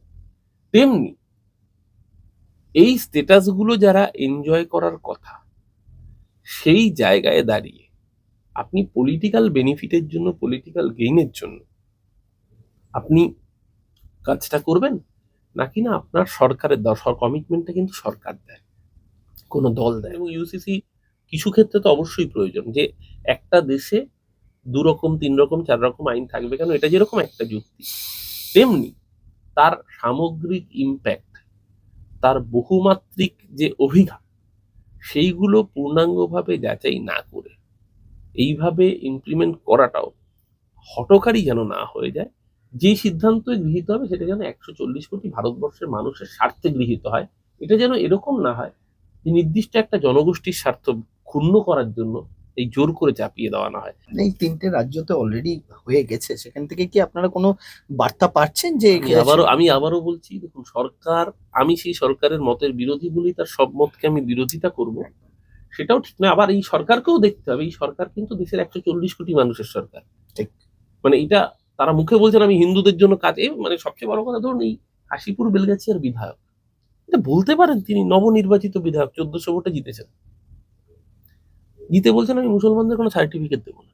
তেমনি এই স্ট্যাটাসগুলো যারা এনজয় করার কথা, সেই জায়গায় দাঁড়িয়ে আপনি পলিটিক্যাল বেনিফিটের জন্য, পলিটিক্যাল গেইনের জন্য আপনি কাজটা করবেন, নাকি না আপনার সরকারের কমিটমেন্টটা কিন্তু সরকার দেয়, কোনো দল দেয়। এবং ইউসিসি কিছু ক্ষেত্রে তো অবশ্যই প্রয়োজন, যে একটা দেশে 2 রকম 3 রকম 4 রকম আইন থাকবে কেন, এটা যেরকম একটা যুক্তি, তেমনি তার সামগ্রিক ইম্প্যাক্ট, তার বহুমাত্রিক যে অভিঘাত, সেইগুলো পূর্ণাঙ্গভাবে যাচাই না করে এইভাবে ইমপ্লিমেন্ট করাটাও হঠকারী যেন না হয়ে যায়। যে সিদ্ধান্ত গৃহীত হবে সেটা যেন 140 কোটি ভারতবর্ষের মানুষের স্বার্থে গৃহীত হয়। এটা যেন এরকম না হয় যে নির্দিষ্ট একটা জনগোষ্ঠীর স্বার্থ ক্ষুণ্ণ করার জন্য এই জোর করে চাপিয়ে দেওয়া না হয়। এই 3টে রাজ্যতে অলরেডি হয়ে গেছে, সেখান থেকে কি আপনারা কোনো বার্তা পাচ্ছেন যে আমি আবারও বলছি, দেখুন সরকার, আমি সেই সরকারের মতের বিরোধী বলেই তার সব মতকে আমি বিরোধিতা করব, সেটাও ঠিক নয়। আবার এই সরকারকেও দেখতে হবে, এই সরকার কিন্তু দেশের 140 কোটি মানুষের সরকার। ঠিক। মানে এটা তারা মুখে বলছেন আমি হিন্দুদের জন্য কাজ, মানে সবচেয়ে বড় কথা ধরুন এই কাশীপুর বেলগাছিয়ার বিধায়ক, এটা বলতে পারেন তিনি নবনির্বাচিত বিধায়ক, 1400 ভোটে জিতেছেন, জিতে বলছেন আমি মুসলমানদের কোনো সার্টিফিকেট দেবো না।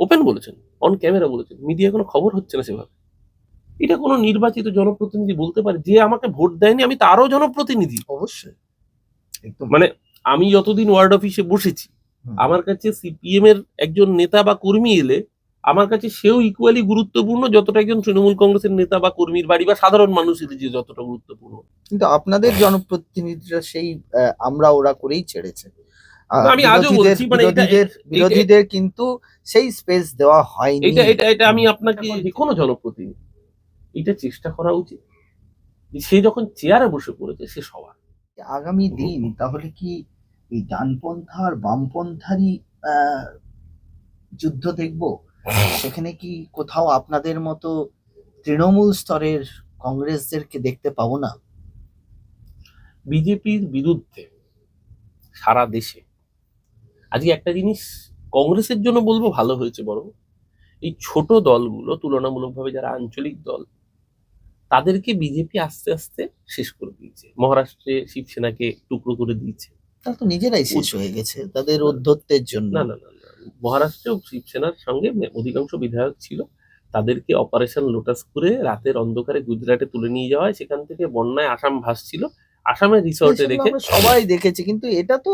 ওপেন বলেছেন, অন ক্যামেরা বলেছেন, মিডিয়া কোনো খবর হচ্ছে না সেভাবে। এটা কোনো নির্বাচিত জনপ্রতিনিধি বলতে পারে? যে আমাকে ভোট দেয়নি আমি তারও জনপ্রতিনিধি। অবশ্যই, একদম। মানে আমি যতদিন ওয়ার্ড অফিসে বসেছি, আমার কাছে সিপিএম এর একজন নেতা বা কর্মী এলে আমার কাছে সেও ইকুয়ালি গুরুত্বপূর্ণ যতটা একজন তৃণমূল কংগ্রেসের নেতা বা কর্মীর বাড়ি বা সাধারণ মানুষের যে যতটা গুরুত্বপূর্ণ। কিন্তু আপনাদের জনপ্রতিনিধিরা সেই আমরা ওরা করেই ছেড়েছে। আমি আজও বলছি, মানে বিরোধীদের কিন্তু সেই স্পেস দেওয়া হয়নি। এটা আমি আপনাকে, যে কোনো জনপ্রতিনিধি এটা চেষ্টা করা উচিত, সে যখন চেয়ারে বসে পড়েছে সে সবার। আগামী দিন তাহলে কি এই ডানপন্থা আর বামপন্থারই যুদ্ধ দেখব? সেখানে কি কোথাও আপনাদের মতো তৃণমূল স্তরের কংগ্রেসদেরকে দেখতে পাবো না? বিজেপির বিরুদ্ধে সারা দেশে আজকে একটা জিনিস কংগ্রেসের জন্য বলবো ভালো হয়েছে, বরং এই ছোট দলগুলো তুলনামূলকভাবে যারা আঞ্চলিক দল, তাদেরকে বিজেপি আস্তে আস্তে শেষ করে দিয়েছে। মহারাষ্ট্রে শিবসেনাকে টুকরো করে দিয়েছে, তারা তো নিজেরাই শেষ হয়ে গেছে তাদের ঔদ্ধত্যের জন্য। না না না না, মহারাষ্ট্রেও শিবসেনার সঙ্গে অধিকাংশ বিধায়ক ছিল, তাদেরকে অপারেশন লোটাস করে রাতের অন্ধকারে গুজরাটে তুলে নিয়ে যাওয়া হয়, সেখান থেকে বন্যায় আসাম ভাসছিল, আসামের রিসর্টে রেখে সবাই দেখেছে। কিন্তু এটা তো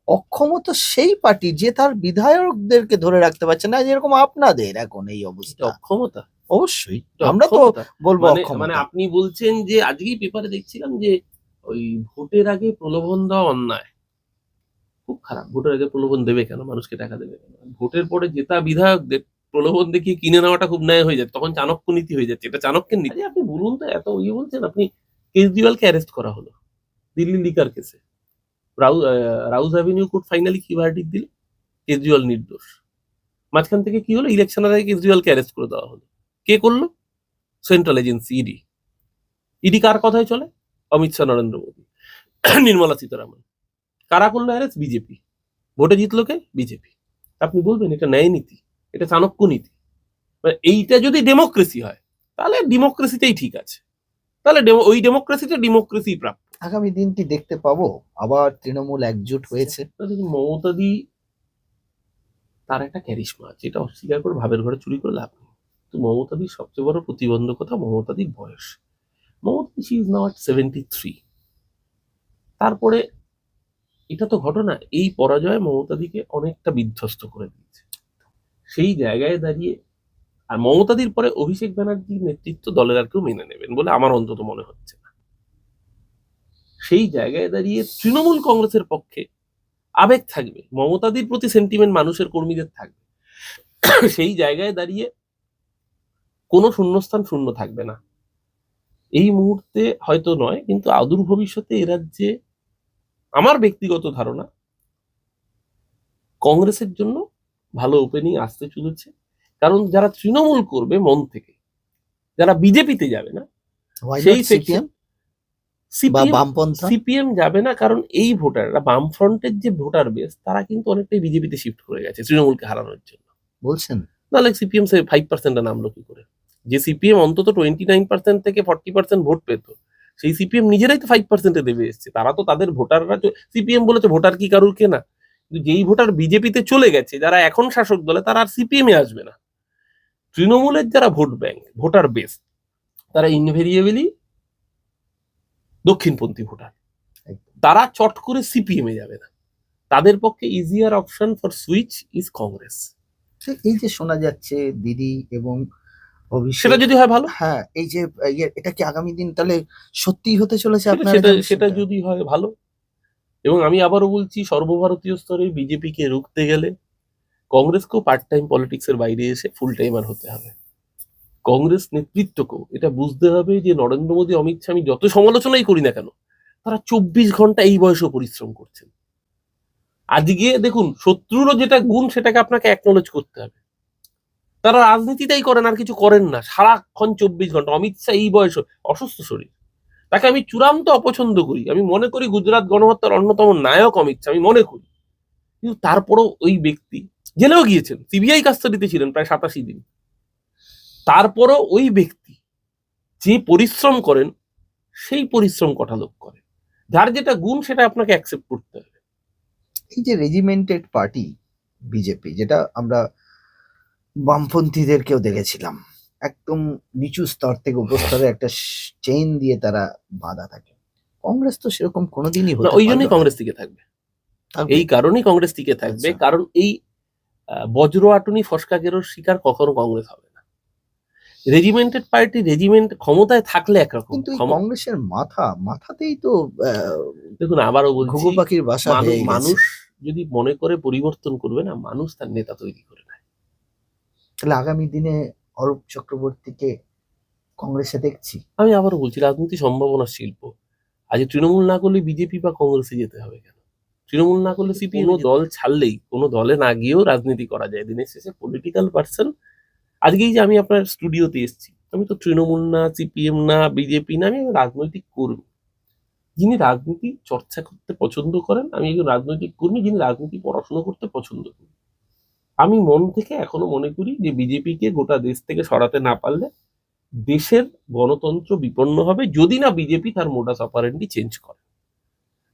অক্ষমতা সেই পার্টি যে তার বিধায়কদেরকে ধরে রাখতে পারছে না, যেরকম আপনাদের এখন এই অবস্থা। অক্ষমতা, অবশ্যই আমরা তো বলবো মানে আপনি বলছেন যে আজকেই পেপারে দেখছিলাম যে ওই ভোটের আগে প্রলোভন দেওয়া অন্যায়, খুব খারাপ। ভোটের আগে প্রলোভন দেবে কেন, মানুষকে টাকা দেবে কেন? ভোটের পরে জেতা বিধায়কদের প্রলোভন দেখিয়ে কিনে নেওয়াটা খুব ন্যায় হয়ে যাচ্ছে, তখন চাণক্য নীতি হয়ে যাচ্ছে, এটা চাণক্যের নীতি। আপনি বলুন তো, এত বলছেন, আপনি কেজরিওয়ালকে অ্যারেস্ট করা হলো দিল্লি লিকার কেসে, রাউজ অ্যাভিনিউ কোর্ট ফাইনালি কি ভার্ডিক্ট দিল? কেজরিওয়াল নির্দোষ। মাঝখান থেকে কি হলো, ইলেকশনের আগে কেজরিওয়ালকে অ্যারেস্ট করে দেওয়া হলো। কে করলো? Central agency ED. ইডি কার কথায় চলে? অমিত শাহ, নরেন্দ্র মোদী, নির্মলা সীতারামন। কারা করলো অ্যারেস্ট? বিজেপি। ভোটে জিতলো কে? বিজেপি। আপনি বলবেন এটা ন্যায় নীতি, এটা চাণক্য নীতি? এইটা যদি ডেমোক্রেসি হয় তাহলে ডেমোক্রেসিতেই ঠিক আছে, তাহলে ওই ডেমোক্রেসিতে ডেমোক্রেসি প্রাপ্য। আগামী দিন কি দেখতে পাবো আবার তৃণমূল একজোট হয়েছে? মমতাদি তার একটা ক্যারিশমা আছে, এটা অস্বীকার করে ভাবের ঘরে চুরি করে লাভ নেই। তো মমতাদির সবচেয়ে বড় প্রতিবন্ধকতা মমতাদির বয়স। মমতাদি শি ইজ নাও 73। তারপরে এটা তো ঘটনা, এই পরাজয় মমতাদিকে অনেকটা বিধ্বস্ত করে দিয়েছে। সেই জায়গায় দাঁড়িয়ে, আর মমতাদির পরে অভিষেক ব্যানার্জির নেতৃত্ব দলের আর কেউ মেনে নেবেন বলে আমার অন্তত মনে হচ্ছে না। সেই জায়গায় দাঁড়িয়ে তৃণমূল কংগ্রেসের পক্ষে আবেগ থাকবে, মমতাদির প্রতি সেন্টিমেন্ট মানুষের, কর্মীদের থাকবে। সেই জায়গায় দাঁড়িয়ে কোনো শূন্যস্থান শূন্য থাকবে না। এই মুহূর্তে হয়তো নয়, কিন্তু অদূর ভবিষ্যতে এ রাজ্যে আমার ব্যক্তিগত ধারণা কংগ্রেসের জন্য ভালো ওপেনিং আসতে চলেছে। কারণ যারা তৃণমূল করবে মন থেকে, যারা বিজেপিতে যাবে না, সেই সেকশন সিপিএম যাবে না। কারণ এই ভোটাররা, বামফ্রন্টের যে ভোটার বেস, তারা কিন্তু অনেকটাই বিজেপিতে শিফট করে গেছে তৃণমূলকে হারানোর জন্য। বলছেন নাহলে সিপিএম 5% নামলো কি করে? যে সিপিএম অন্তত 29% থেকে 40% ভোট পেত, সেই সিপিএম নিজেরাই তো 5%-এ দেবে এসছে। তারা তো তাদের ভোটাররা, সিপিএম বলেছে ভোটার কি কারুর কেনা, কিন্তু যেই ভোটার বিজেপিতে চলে গেছে, যারা এখন শাসক দলে, তারা আর সিপিএম এ আসবে না। তৃণমূলের যারা ভোট ব্যাংক, ভোটার বেস, তারা ইনভেরিয়েবলি দক্ষিণপন্থী ভোটার, তারা চট করে সিপিএম এ যাবে না। তাদের পক্ষে easier option for switch is Congress. এই যে শোনা যাচ্ছে দিদি এবং সেটা যদি হয় ভালো। হ্যাঁ, এই যে এটা কি আগামী দিন তাহলে সত্যি হতে চলেছে? সেটা যদি হয় ভালো। এবং আমি আবারও বলছি, সর্বভারতীয় স্তরে বিজেপিকে রুখতে গেলে কংগ্রেসকেও পার্ট টাইম পলিটিক্সের বাইরে এসে ফুল টাইমার হতে হবে। কংগ্রেস নেতৃত্বকেও এটা বুঝতে হবে যে নরেন্দ্র মোদী, অমিত শাহ, আমি যত সমালোচনাই করি না কেন, তারা 24 ঘন্টা এই বয়সেও পরিশ্রম করছেন। আজকে দেখুন, শত্রুরও যেটা গুণ সেটাকে আপনাকে অ্যাকনোলেজ করতে হবে। তারা রাজনীতিটাই করেন, আর কিছু করেন না, সারাক্ষণ 24 ঘন্টা। অমিত শাহ এই বয়সে অসুস্থ শরীর, তাকে আমি চূড়ান্ত অপছন্দ করি। আমি মনে করি গুজরাট গণহত্যার অন্যতম নায়ক অমিত শাহ, আমি মনে করি। কিন্তু তারপরেও ওই ব্যক্তি জেলেও গিয়েছেন, সিবিআই কাস্টাডিতে ছিলেন প্রায় 87 দিন। তারপরও ওই ব্যক্তি যে পরিশ্রম করেন, সেই পরিশ্রম কটা লোক করে? যার যেটা গুণ সেটা আপনাকে অ্যাকসেপ্ট করতে হবে। এই যে রেজিমেন্টেড পার্টি বিজেপি, যেটা আমরা বামপন্থীদেরকেও দেখেছিলাম, একদম নিচু স্তর থেকে উপস্তরে একটা চেইন দিয়ে তারা বাঁধা থাকে। কংগ্রেস তো সেরকম কোনোদিনই হতে ওই জন্যই কংগ্রেস টিকে থাকবে। এই কারণেই কংগ্রেস টিকে থাকবে, কারণ এই বজ্র আটুনি ফসকা গেরোর শিকার কখনো কংগ্রেস হবে না। রেজিমেন্টেড পার্টি, রেজিমেন্ট ক্ষমতায় থাকলে একরকম, কিন্তু কংগ্রেসের মাথাতেই তো দেখুন, আবারও বলছি, ঘুঘু পাখির বাসা হয়ে গেছে। মানুষ যদি মনে করে পরিবর্তন করবে না, মানুষ তার নেতা তৈরি করে নেয়। তাহলে আগামী দিনে অরূপ চক্রবর্তীকে কংগ্রেসে দেখছি। আমি আবারও বলছি, রাজনীতি সম্ভাবনা শিল্প। আজ তৃণমূল না করলে বিজেপি বা কংগ্রেসে যেতে হবে কেন? তৃণমূল না করলে সিপিএম, দল ছাড়লেই, কোনো দলে না গিয়েও রাজনীতি করা যায়। দিনের শেষে পলিটিক্যাল পার্সন। আজকেই যে আমি আপনার স্টুডিওতে এসেছি, আমি তো তৃণমূল না, সিপিএম না, বিজেপি না, আমি রাজনৈতিক কর্মী যিনি রাজনীতি চর্চা করতে পছন্দ করেন। আমি একজন রাজনৈতিক কর্মী যিনি রাজনীতি পড়াশোনা করতে পছন্দ করি। আমি মন থেকে এখনো মনে করি যে বিজেপিকে গোটা দেশ থেকে সরাতে না পারলে দেশের গণতন্ত্র বিপন্ন হবে, যদি না বিজেপি তার মোডাস অপারেন্ডি চেঞ্জ করে।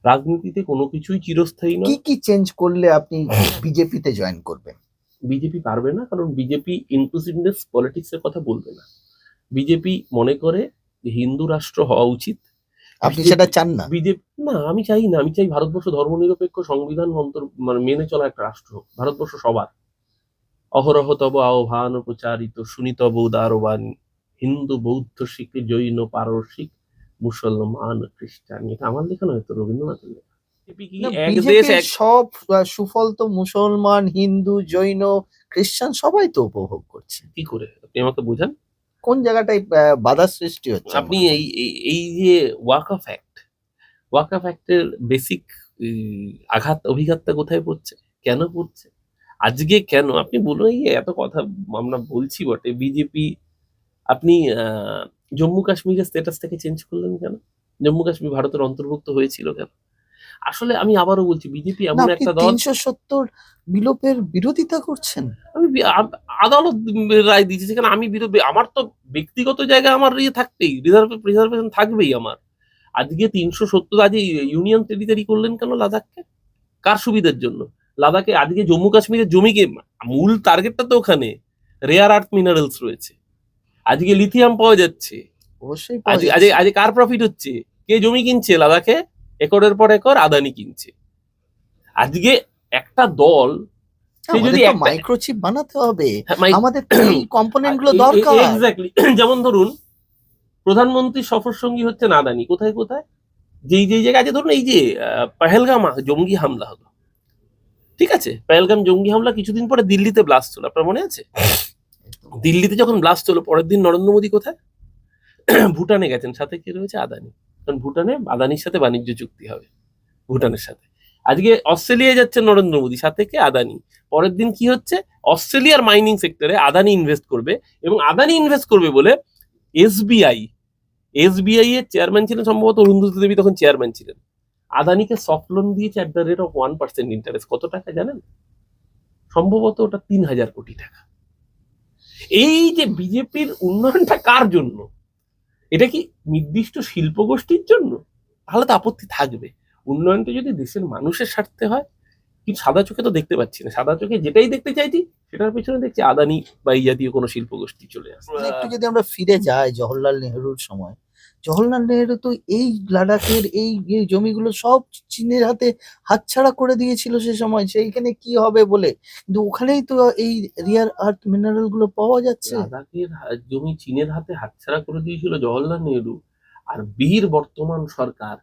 রাজনীতিতে কোনো কিছুই চিরস্থায়ী নয়। কি চেঞ্জ করলে আপনি বিজেপিতে জয়েন করবেন? বিজেপি পারবে না, কারণ বিজেপি ইনক্লুসিভনেস পলিটিক্স এর কথা বলবে না। বিজেপি মনে করে যে হিন্দু রাষ্ট্র হওয়া উচিত। আপনি সেটা চান না? বিজেপি না, আমি চাই না। আমি চাই ভারতবর্ষ ধর্মনিরপেক্ষ, সংবিধান মেনে চলা একটা রাষ্ট্র হোক। ভারতবর্ষ সবার। অহরহ তব আহ্বান প্রচারিত, শুনিতব উদারবাণী, হিন্দু, বৌদ্ধ, শিখ, জৈন, পারসিক, মুসলমান, খ্রিস্টান। এটা আমার লেখা নয়, তো রবীন্দ্রনাথের লেখা। সব সুফল তো মুসলমান, হিন্দু, জৈন, খ্রিস্টান সবাই তো উপভোগ করছে। কি করে? আপনি আমাকে বোঝান কোন জায়গাটায় বাধা সৃষ্টি হচ্ছে? আপনি এই যে ওয়াকফ অ্যাক্টের বেসিক আঘাতটা কোথায় পড়ছে, কেন পড়ছে? আজকে কেন আপনি বলুন, এই এত কথা আমরা বলছি বটে, বিজেপি আপনি জম্মু কাশ্মীরের স্ট্যাটাস থেকে চেঞ্জ করলেন কেন? জম্মু কাশ্মীর ভারতের অন্তর্ভুক্ত হয়েছিল কেন? আসলে আমি আবারও বলছি, বিজেপি না, এমন আপনি একটা দল। 370 বিলোপের বিরোধিতা করছেন। আমি আদালত রায় দিয়েছে, সেখানে আমি আমার তো ব্যক্তিগত জায়গায় আমার ইয়ে থাকবেই, রিজার্ভেশন থাকবেই আমার। আজকে 370 আজকে ইউনিয়ন টেরিটরি করলেন কেন লাদাখকে? কার সুবিধার জন্য? লাদাখে আজকে জম্মু কাশ্মীরের জমিকে, মূল টার্গেটটা তো ওখানে রেয়ার আর্থ মিনারেলস রয়েছে, আজকে লিথিয়াম পাওয়া যাচ্ছে। অবশ্যই পাওয়া আজকে যাচ্ছে। আজকে কার প্রফিট হচ্ছে? কে জমি কিনছে লাদাখে? একরের পর একর আদানি কিনছে। আজকে একটা দল, সে আমাদের যদি তো একটা মাইক্রোচিপ বানাতে হবে, হ্যাঁ, আমাদের তো এই কম্পোনেন্ট গুলো দরকার। এক্স্যাক্টলি। যেমন ধরুন, প্রধানমন্ত্রী সফর সঙ্গী হচ্ছেন আদানি, কোথায় কোথায়, যেই যেই জায়গায় আছে, ধরুন এই যে পহেলগাম জঙ্গি হামলা হলো, ঠিক আছে, পহেলগাম জঙ্গি হামলা কিছুদিন পরে দিল্লিতে ব্লাস্ট হলো, আপনার মনে আছে? দিল্লিতে যখন ব্লাস্ট হলো, পরের দিন নরেন্দ্র মোদী কোথায়? ভুটানে গেছেন, সাথে কি রয়েছে? আদানি। কারণ ভুটানে আদানির সাথে বাণিজ্য চুক্তি হবে, ভুটানের সাথে। আজকে অস্ট্রেলিয়ায় যাচ্ছে নরেন্দ্র মোদী, সাথে কে? আদানি। পরের দিন কি হচ্ছে? অস্ট্রেলিয়ার মাইনিং সেক্টরে আদানি ইনভেস্ট করবে, এবং আদানি ইনভেস্ট করবে বলে এসবিআই এর চেয়ারম্যান ছিলেন সম্ভবত অরুন্ধতী দেবী, তখন চেয়ারম্যান ছিলেন, আদানিকে সফট লোন দিয়েছে @1% ইন্টারেস্ট। কত টাকা জানেন? সম্ভবত ওটা 3,000 কোটি টাকা। এই যে বিজেপির উন্নয়নটা কার জন্য? এটা কি নির্দিষ্ট শিল্প গোষ্ঠীর জন্য? তাহলে তো আপত্তি থাকবে। উন্নয়নটা যদি দেশের মানুষের স্বার্থে হয়, কিন্তু সাদা চোখে তো দেখতে পাচ্ছি না। সাদা চোখে যেটাই দেখতে চাইছি, সেটার পেছনে দেখছি আদানি বা এই জাতীয় কোনো শিল্প গোষ্ঠী চলে আসে। একটু যদি আমরা ফিরে যাই জওহরলাল নেহরুর সময়, জওহরলাল নেহরু তো এই লাদাখের এই জমিগুলো সব চীনের হাতে হাতছাড়া করে দিয়েছিল সে সময়, সেইখানে কি হবে বলে। কিন্তু ওখানেই তো এই রিয়ার আর্থ মিনারেল গুলো পাওয়া যাচ্ছে। লাদাখের জমি চীনের হাতে হাতছাড়া করে দিয়েছিল জওহরলাল নেহরু, আর বীর বর্তমান সরকার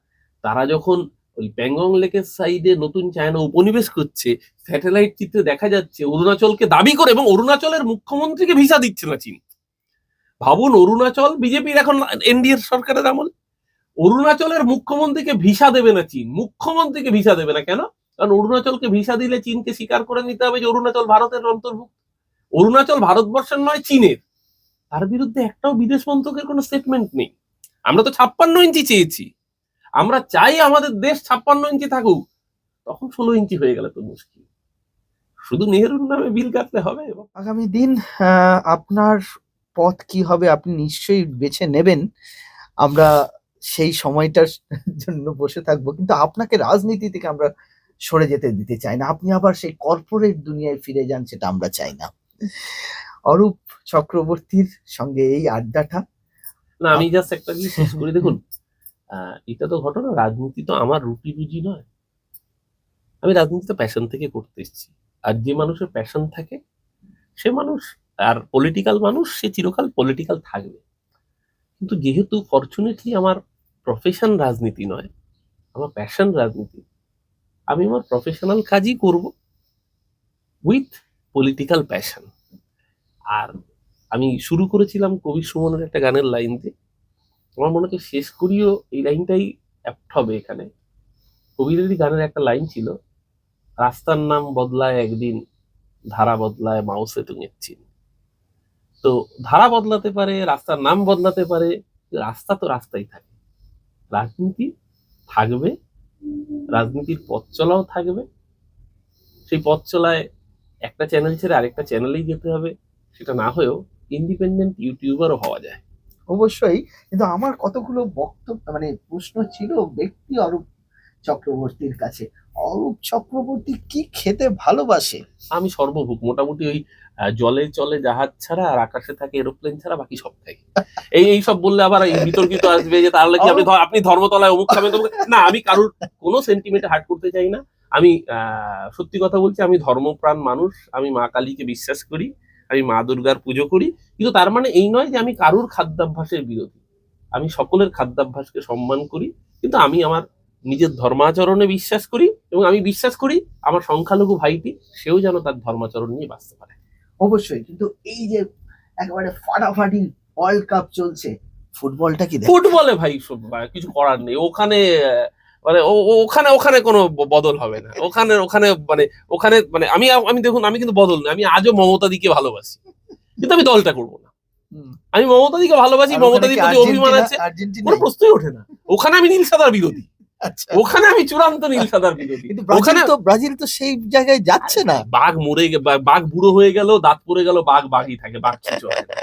তারা যখন ওই প্যাংগং লেকের সাইডে নতুন চায়না উপনিবেশ করছে, স্যাটেলাইট চিত্রে দেখা যাচ্ছে অরুণাচলকে দাবি করে, এবং অরুণাচলের মুখ্যমন্ত্রীকে ভিসা দিচ্ছে না চীন। ভাবুন, অরুণাচল বিজেপির এখন এনডিএর সরকারের আমল, অরুণাচলের মুখ্যমন্ত্রীকে ভিসা দেবে না চীন, মুখ্যমন্ত্রীকে ভিসা দেবে না কেন? কারণ অরুণাচলকে ভিসা দিলে চীনকে স্বীকার করে নিতে হবে যে অরুণাচল ভারতের অন্তর্ভুক্ত, অরুণাচল ভারতবর্ষের নয়, চীনের। তার বিরুদ্ধে একটাও বিদেশ মন্ত্রকের কোনো স্টেটমেন্ট নেই। আমরা তো 56 ইঞ্চি চেয়েছি, আমরা চাই আমাদের দেশ 56 ইঞ্চি থাকুক, তখন 16 ইঞ্চি হয়ে গেলে তো মুশকিল। শুধু নেহেরুর নামে বিল কাটলে হবে? আগামী দিন আপনার পথ কি হবে আপনি নিশ্চয়ই বেছে নেবেন। আমরা সেই সময়টার জন্য বসে থাকবো, কিন্তু আপনাকে রাজনীতি থেকে আমরা সরে যেতে দিতে চাই না। আপনি আবার সেই কর্পোরেট দুনিয়ায় ফিরে যান, সেটা আমরা চাই না। অরূপ চক্রবর্তীর সঙ্গে এই আড্ডাটা। না, আমি জাস্ট একটা জিনিস শেষ করি, দেখুন, এটা তো ঘটনা, রাজনীতি তো আমার রুটি রুজি নয়। আমি রাজনীতি তো প্যাশন থেকে করতে এসেছি, আর যে মানুষের প্যাশন থাকে সে মানুষ, আর পলিটিক্যাল মানুষ, সে চিরকাল পলিটিক্যাল থাকবে। কিন্তু যেহেতু ফরচুনেটলি আমার প্রফেশন রাজনীতি নয়, আমার প্যাশন রাজনীতি, আমি আমার প্রফেশনাল কাজই করব উইথ পলিটিক্যাল প্যাশন। আর আমি শুরু করেছিলাম কবি সুমনের একটা গানের লাইন দিয়ে, আমার মনে হচ্ছে শেষ করিও এই লাইনটাই অ্যাপ্ট হবে এখানে। কবিরেরই গানের একটা লাইন ছিল, রাস্তার নাম বদলায় একদিন, ধারা বদলায় মাউসে তুঙের চিন। তো ধারা বদলাতে পারে, রাস্তার নাম বদলাতে পারে, রাস্তা তো রাস্তাই থাকে। রাজনীতি থাকবে, রাজনীতির পথ চলাও থাকবে। সেই পথ চলায় একটা চ্যানেল ছেড়ে আরেকটা চ্যানেলেই যেতে হবে, সেটা না হয়েও ইন্ডিপেন্ডেন্ট ইউটিউবারও হওয়া যায়। অবশ্যই, কিন্তু আমার কতগুলো বক্তব্য মানে প্রশ্ন ছিল ব্যক্তি অরূপ চক্রবর্তীর কাছে। অরূপ চক্রবর্তী কি খেতে ভালোবাসে? আমি সর্বভুক, মোটামুটি ওই জলে চলে জাহাজ ছাড়া আর আকাশে থাকে এরোপ্লেন ছাড়া বাকি সব খাই। এই সব বললে আবার এই বিতর্কিত আসবে যে তাহলে কি আপনি ধর্মতলায় অমুক খাবেন তমুক। না, আমি কারোর কোনো সেন্টিমেন্টে হার্ট করতে চাই না। আমি সত্যি কথা বলছি, আমি ধর্মপ্রাণ মানুষ, আমি মা কালীকে বিশ্বাস করি, আমি মা দুর্গার পুজো করি, কিন্তু তার মানে এই নয় যে আমি কারোর খাদ্যাভ্যাসের বিরোধী। আমি সকলের খাদ্যাভ্যাসকে সম্মান করি, কিন্তু আমি আমার নিজের ধর্মাচরণে বিশ্বাস করি, এবং আমি বিশ্বাস করি আমার সংখ্যালঘু ভাইটি সেও যেন তার ধর্মাচরণ নিয়ে বাঁচতে পারে। অবশ্যই, কিন্তু এই যে একেবারে ফাটাফাটি ওয়ার্ল্ড কাপ চলছে, ফুটবলটা কি দেখেন? ফুটবলে ভাই সব কিছু করার নেই, ওখানে মানে ওখানে ওখানে কোনো বদল হবে না, ওখানে ওখানে মানে ওখানে মানে আমি দেখুন, আমি কিন্তু বদল না, আমি আজও মমতাদিকে ভালোবাসি, কিন্তু আমি দলটা করবো না। হুম। আমি মমতাদিকে ভালোবাসি, আর ওখানে মমতাদির কি প্রতি অভিমান আছে, আর্জেন্টিনা কোনো প্রশ্নই ওঠে না। ওখানে আমি নীল সাদার বিরোধী, আচ্ছা, ওখানে আমি চূড়ান্ত নীল সাদার বিরোধী। কিন্তু ওখানে ব্রাজিল তো সেই জায়গায় যাচ্ছে না। বাঘ বাঘ বুড়ো হয়ে গেল, দাঁত পড়ে গেল, বাঘ বাঘই থাকে, বাঘ কিছু হয় না।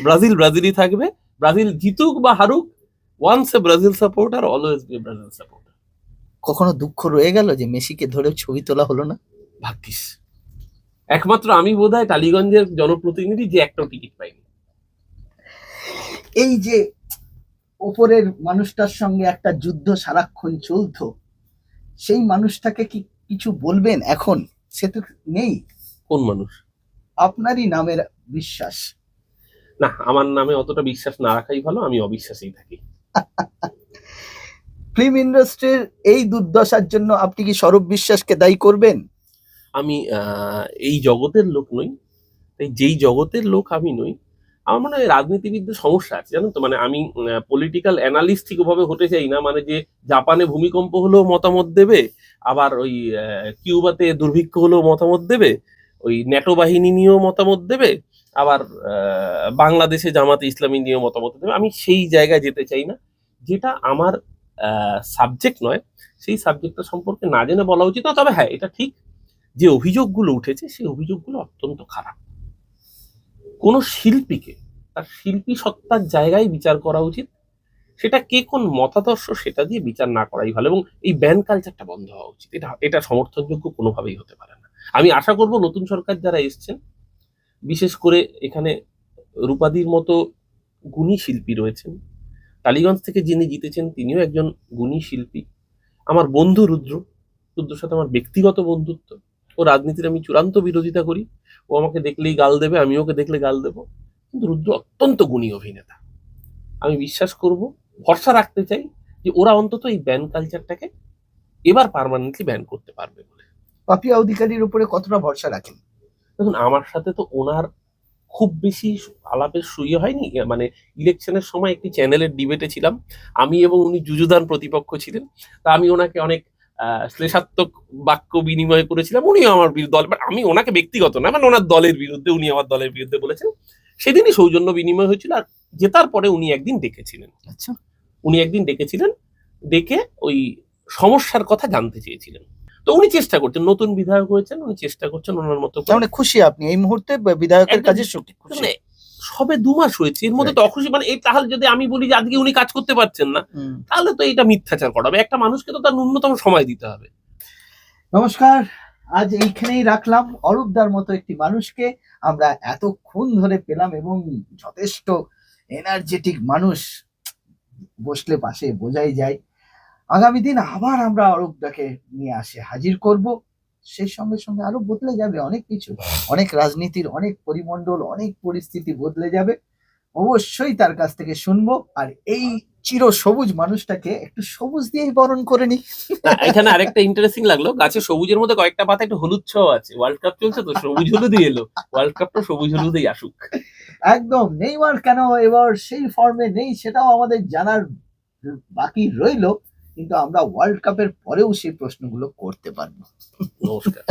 ব্রাজিল ব্রাজিলই থাকবে, ব্রাজিল জিতুক বা হারুক, once a Brazil supporter always be Brazil supporter. কখনো দুঃখ রয়ে গেল যে মেসিকে ধরে ছবি তোলা হলো না? ভাগ্যিস, একমাত্র আমি বোধহয় টালিগঞ্জের জনপ্রতিনিধি যে একটাও টিকিট পাইনি। এই যে ওপরের মানুষটার সঙ্গে একটা যুদ্ধ সারাক্ষণ চলতো, সেই মানুষটাকে কি কিছু বলবেন এখন? সে তো নেই। কোন মানুষ? আপনারই নামের বিশ্বাস। না, আমার নামে অতটা বিশ্বাস না রাখাই ভালো, আমি অবিশ্বাসেই থাকি। ফিল্ম ইন্ডাস্ট্রির এই দুর্দশার জন্য আপনি কি সৌরভ বিশ্বাসকে দায়ী করবেন? আমি এই জগতের লোক নই, তাই যেই জগতের লোক আমি নই, আমার মনে হয় রাজনীতিবিদদের সমস্যা আছে, জানেন তো। মানে আমি পলিটিক্যাল অ্যানালিস্ট ঠিক ওভাবে হতে চাই না, মানে যে জাপানে ভূমিকম্প হলেও মতামত দেবে, আবার ওই কিউবাতে দুর্ভিক্ষ হলেও মতামত দেবে, ওই ন্যাটো বাহিনী নিয়েও মতামত দেবে, আবার বাংলাদেশে জামাতে ইসলামী নিয়েও মতামত দেবে। আমি সেই জায়গায় যেতে চাই না। যেটা আমার সাবজেক্ট নয়, সেই সাবজেক্টটা সম্পর্কে না জেনে বলা উচিত না। তবে হ্যাঁ, এটা ঠিক যে অভিযোগগুলো উঠেছে, সেই অভিযোগগুলো অত্যন্ত খারাপ। কোনো শিল্পীকে তার শিল্পী সত্তার জায়গায় বিচার করা উচিত, সেটা কে কোন মতাদর্শ সেটা দিয়ে বিচার না করাই ভালো। এবং এই ব্যান কালচারটা বন্ধ হওয়া উচিত, এটা সমর্থনযোগ্য কোনোভাবেই হতে পারে না। আমি আশা করব নতুন সরকার যারা এসছেন, বিশেষ করে এখানে রূপাদির মতো গুণী শিল্পী রয়েছেন, টালিগঞ্জ থেকে যিনি জিতেছেন তিনিও একজন গুণী শিল্পী, আমার বন্ধু রুদ্রর সাথে আমার ব্যক্তিগত বন্ধুত্ব। ও রাজনীতির আমি চূড়ান্ত বিরোধিতা করি, ও আমাকে দেখলেই গাল দেবে, আমি ওকে দেখলে গাল দেবো, কিন্তু রুদ্র অত্যন্ত গুণী অভিনেতা। আমি বিশ্বাস করব, ভরসা রাখতে চাই যে ওরা অন্তত এই ব্যান কালচারটাকে এবার পার্মানেন্টলি ব্যান করতে পারবে বলে। পাপিয়া অধিকারীর উপরে কতটা ভরসা রাখেন? দেখুন, আমার সাথে তো ওনার খুব বেশি আলাপের সুইয়ে হয়নি। মানে ইলেকশনের সময় একটি চ্যানেলের ডিবেটে ছিলাম, আমি এবং উনি যুযুধান প্রতিপক্ষ ছিলেন। তা আমি ওনাকে অনেক শ্লেষাত্মক বাক্য বিনিময় করেছিলাম, উনিও আমার দল, আমি ওনাকে ব্যক্তিগত না, মানে ওনার দলের বিরুদ্ধে, উনি আমার দলের বিরুদ্ধে বলেছেন। সেদিনই সৌজন্য বিনিময় হয়েছিল। আর জেতার পরে উনি একদিন ডেকেছিলেন, আচ্ছা, ডেকে ওই সমস্যার কথা জানতে চেয়েছিলেন। তো উনি চেষ্টা করছেন, নতুন বিধায়ক হয়েছেন, উনি চেষ্টা করছেন ওনার মতো করে। মানে খুশি আপনি এই মুহূর্তে বিধায়কের একদম কাজে খুশি? মানে সবে 2 মাস হয়েছে, এর মধ্যে তো অখুশি মানে এই, তাহলে যদি আমি বলি যে আজকে উনি কাজ করতে পারছেন না, তাহলে তো এটা মিথ্যাচার করা হবে। একটা মানুষকে তো তার ন্যূনতম সময় দিতে হবে। নমস্কার, আজ এইখানেই রাখলাম। অরূপদার মতো একটি মানুষকে আমরা এতক্ষণ ধরে পেলাম, এবং যথেষ্ট এনার্জেটিক মানুষ, বসলে পাশে বোঝাই যায়। আগামী দিন আবার আমরা অরূপদাকে নিয়ে হাজির করব। সেই সঙ্গে সঙ্গে আরো বদলে যাবে অনেক কিছু, অনেক রাজনীতির অনেক পরিমণ্ডল, অনেক পরিস্থিতি বদলে যাবে। অবশ্যই তার কাছ থেকে শুনবো। আর এই চির সবুজ মানুষটাকে একটু সবুজ দিয়েই বরণ করে নি। এখানে আরেকটা ইন্টারেস্টিং লাগলো, গাছে সবুজের মধ্যে কয়েকটা পাতা একটু হলুদ ছোঁয়া আছে। ওয়ার্ল্ড কাপ চলছে তো, সবুজ হলুদই এলো। ওয়ার্ল্ড কাপটা সবুজ হলুদেই আসুক। একদম। নেইমার কেন এবার সেই ফর্মে নেই সেটাও আমাদের জানার বাকি রইলো, কিন্তু আমরা ওয়ার্ল্ড কাপের পরেও সেই প্রশ্নগুলো করতে পারবো। নমস্কার।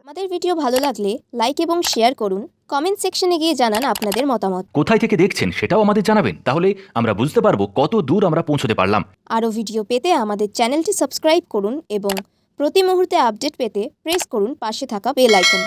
আমাদের ভিডিও ভালো লাগলে লাইক এবং শেয়ার করুন, কমেন্ট সেকশনে গিয়ে জানান আপনাদের মতামত। কোথায় থেকে দেখছেন সেটাও আমাদের জানাবেন, তাহলে আমরা বুঝতে পারবো কত দূর আমরা পৌঁছতে পারলাম। আরও ভিডিও পেতে আমাদের চ্যানেলটি সাবস্ক্রাইব করুন এবং প্রতি মুহূর্তে আপডেট পেতে প্রেস করুন পাশে থাকা বেল আইকন।